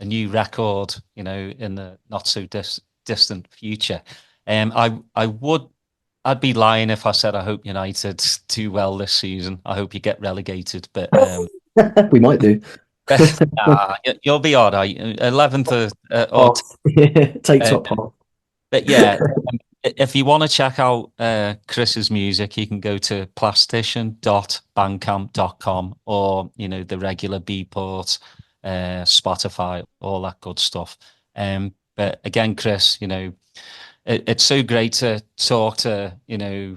new record, you know, in the not so distant future. I'd be lying if I said I hope United do well this season. I hope you get relegated, but We might do. nah, you'll be all right. 11th or Oh, take uh, top half. but yeah, if you want to check out Chris's music, you can go to plastician.bandcamp.com, or you know, the regular Beatport, Spotify, all that good stuff. But again, Chris, you know, it's so great to talk to, you know,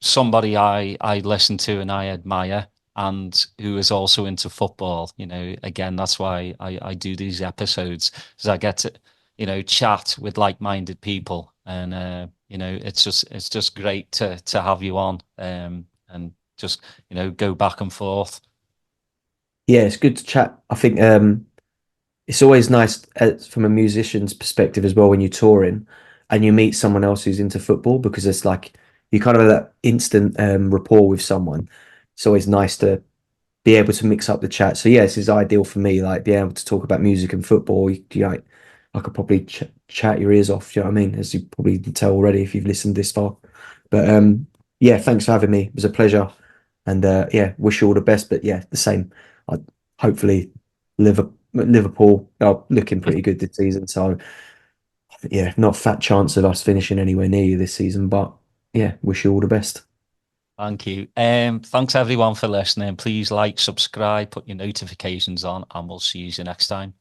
somebody I listen to and I admire, and who is also into football. You know, again, that's why I do these episodes, because I get to, you know, chat with like-minded people, and you know, it's just great to have you on, and just, you know, go back and forth. Yeah, it's good to chat. I think it's always nice from a musician's perspective as well when you're touring and you meet someone else who's into football, because it's like you kind of have that instant rapport with someone. It's always nice to be able to mix up the chat. So yeah, this is ideal for me, like being able to talk about music and football. Like, I could probably chat your ears off. You know what I mean? As you probably can tell already if you've listened this far. But yeah, thanks for having me. It was a pleasure, and yeah, wish you all the best. But yeah, the same. I hopefully Liverpool are looking pretty good this season. So yeah, not a fat chance of us finishing anywhere near you this season. But yeah, wish you all the best. Thank you. Thanks everyone for listening. Please like, subscribe, put your notifications on, and we'll see you next time.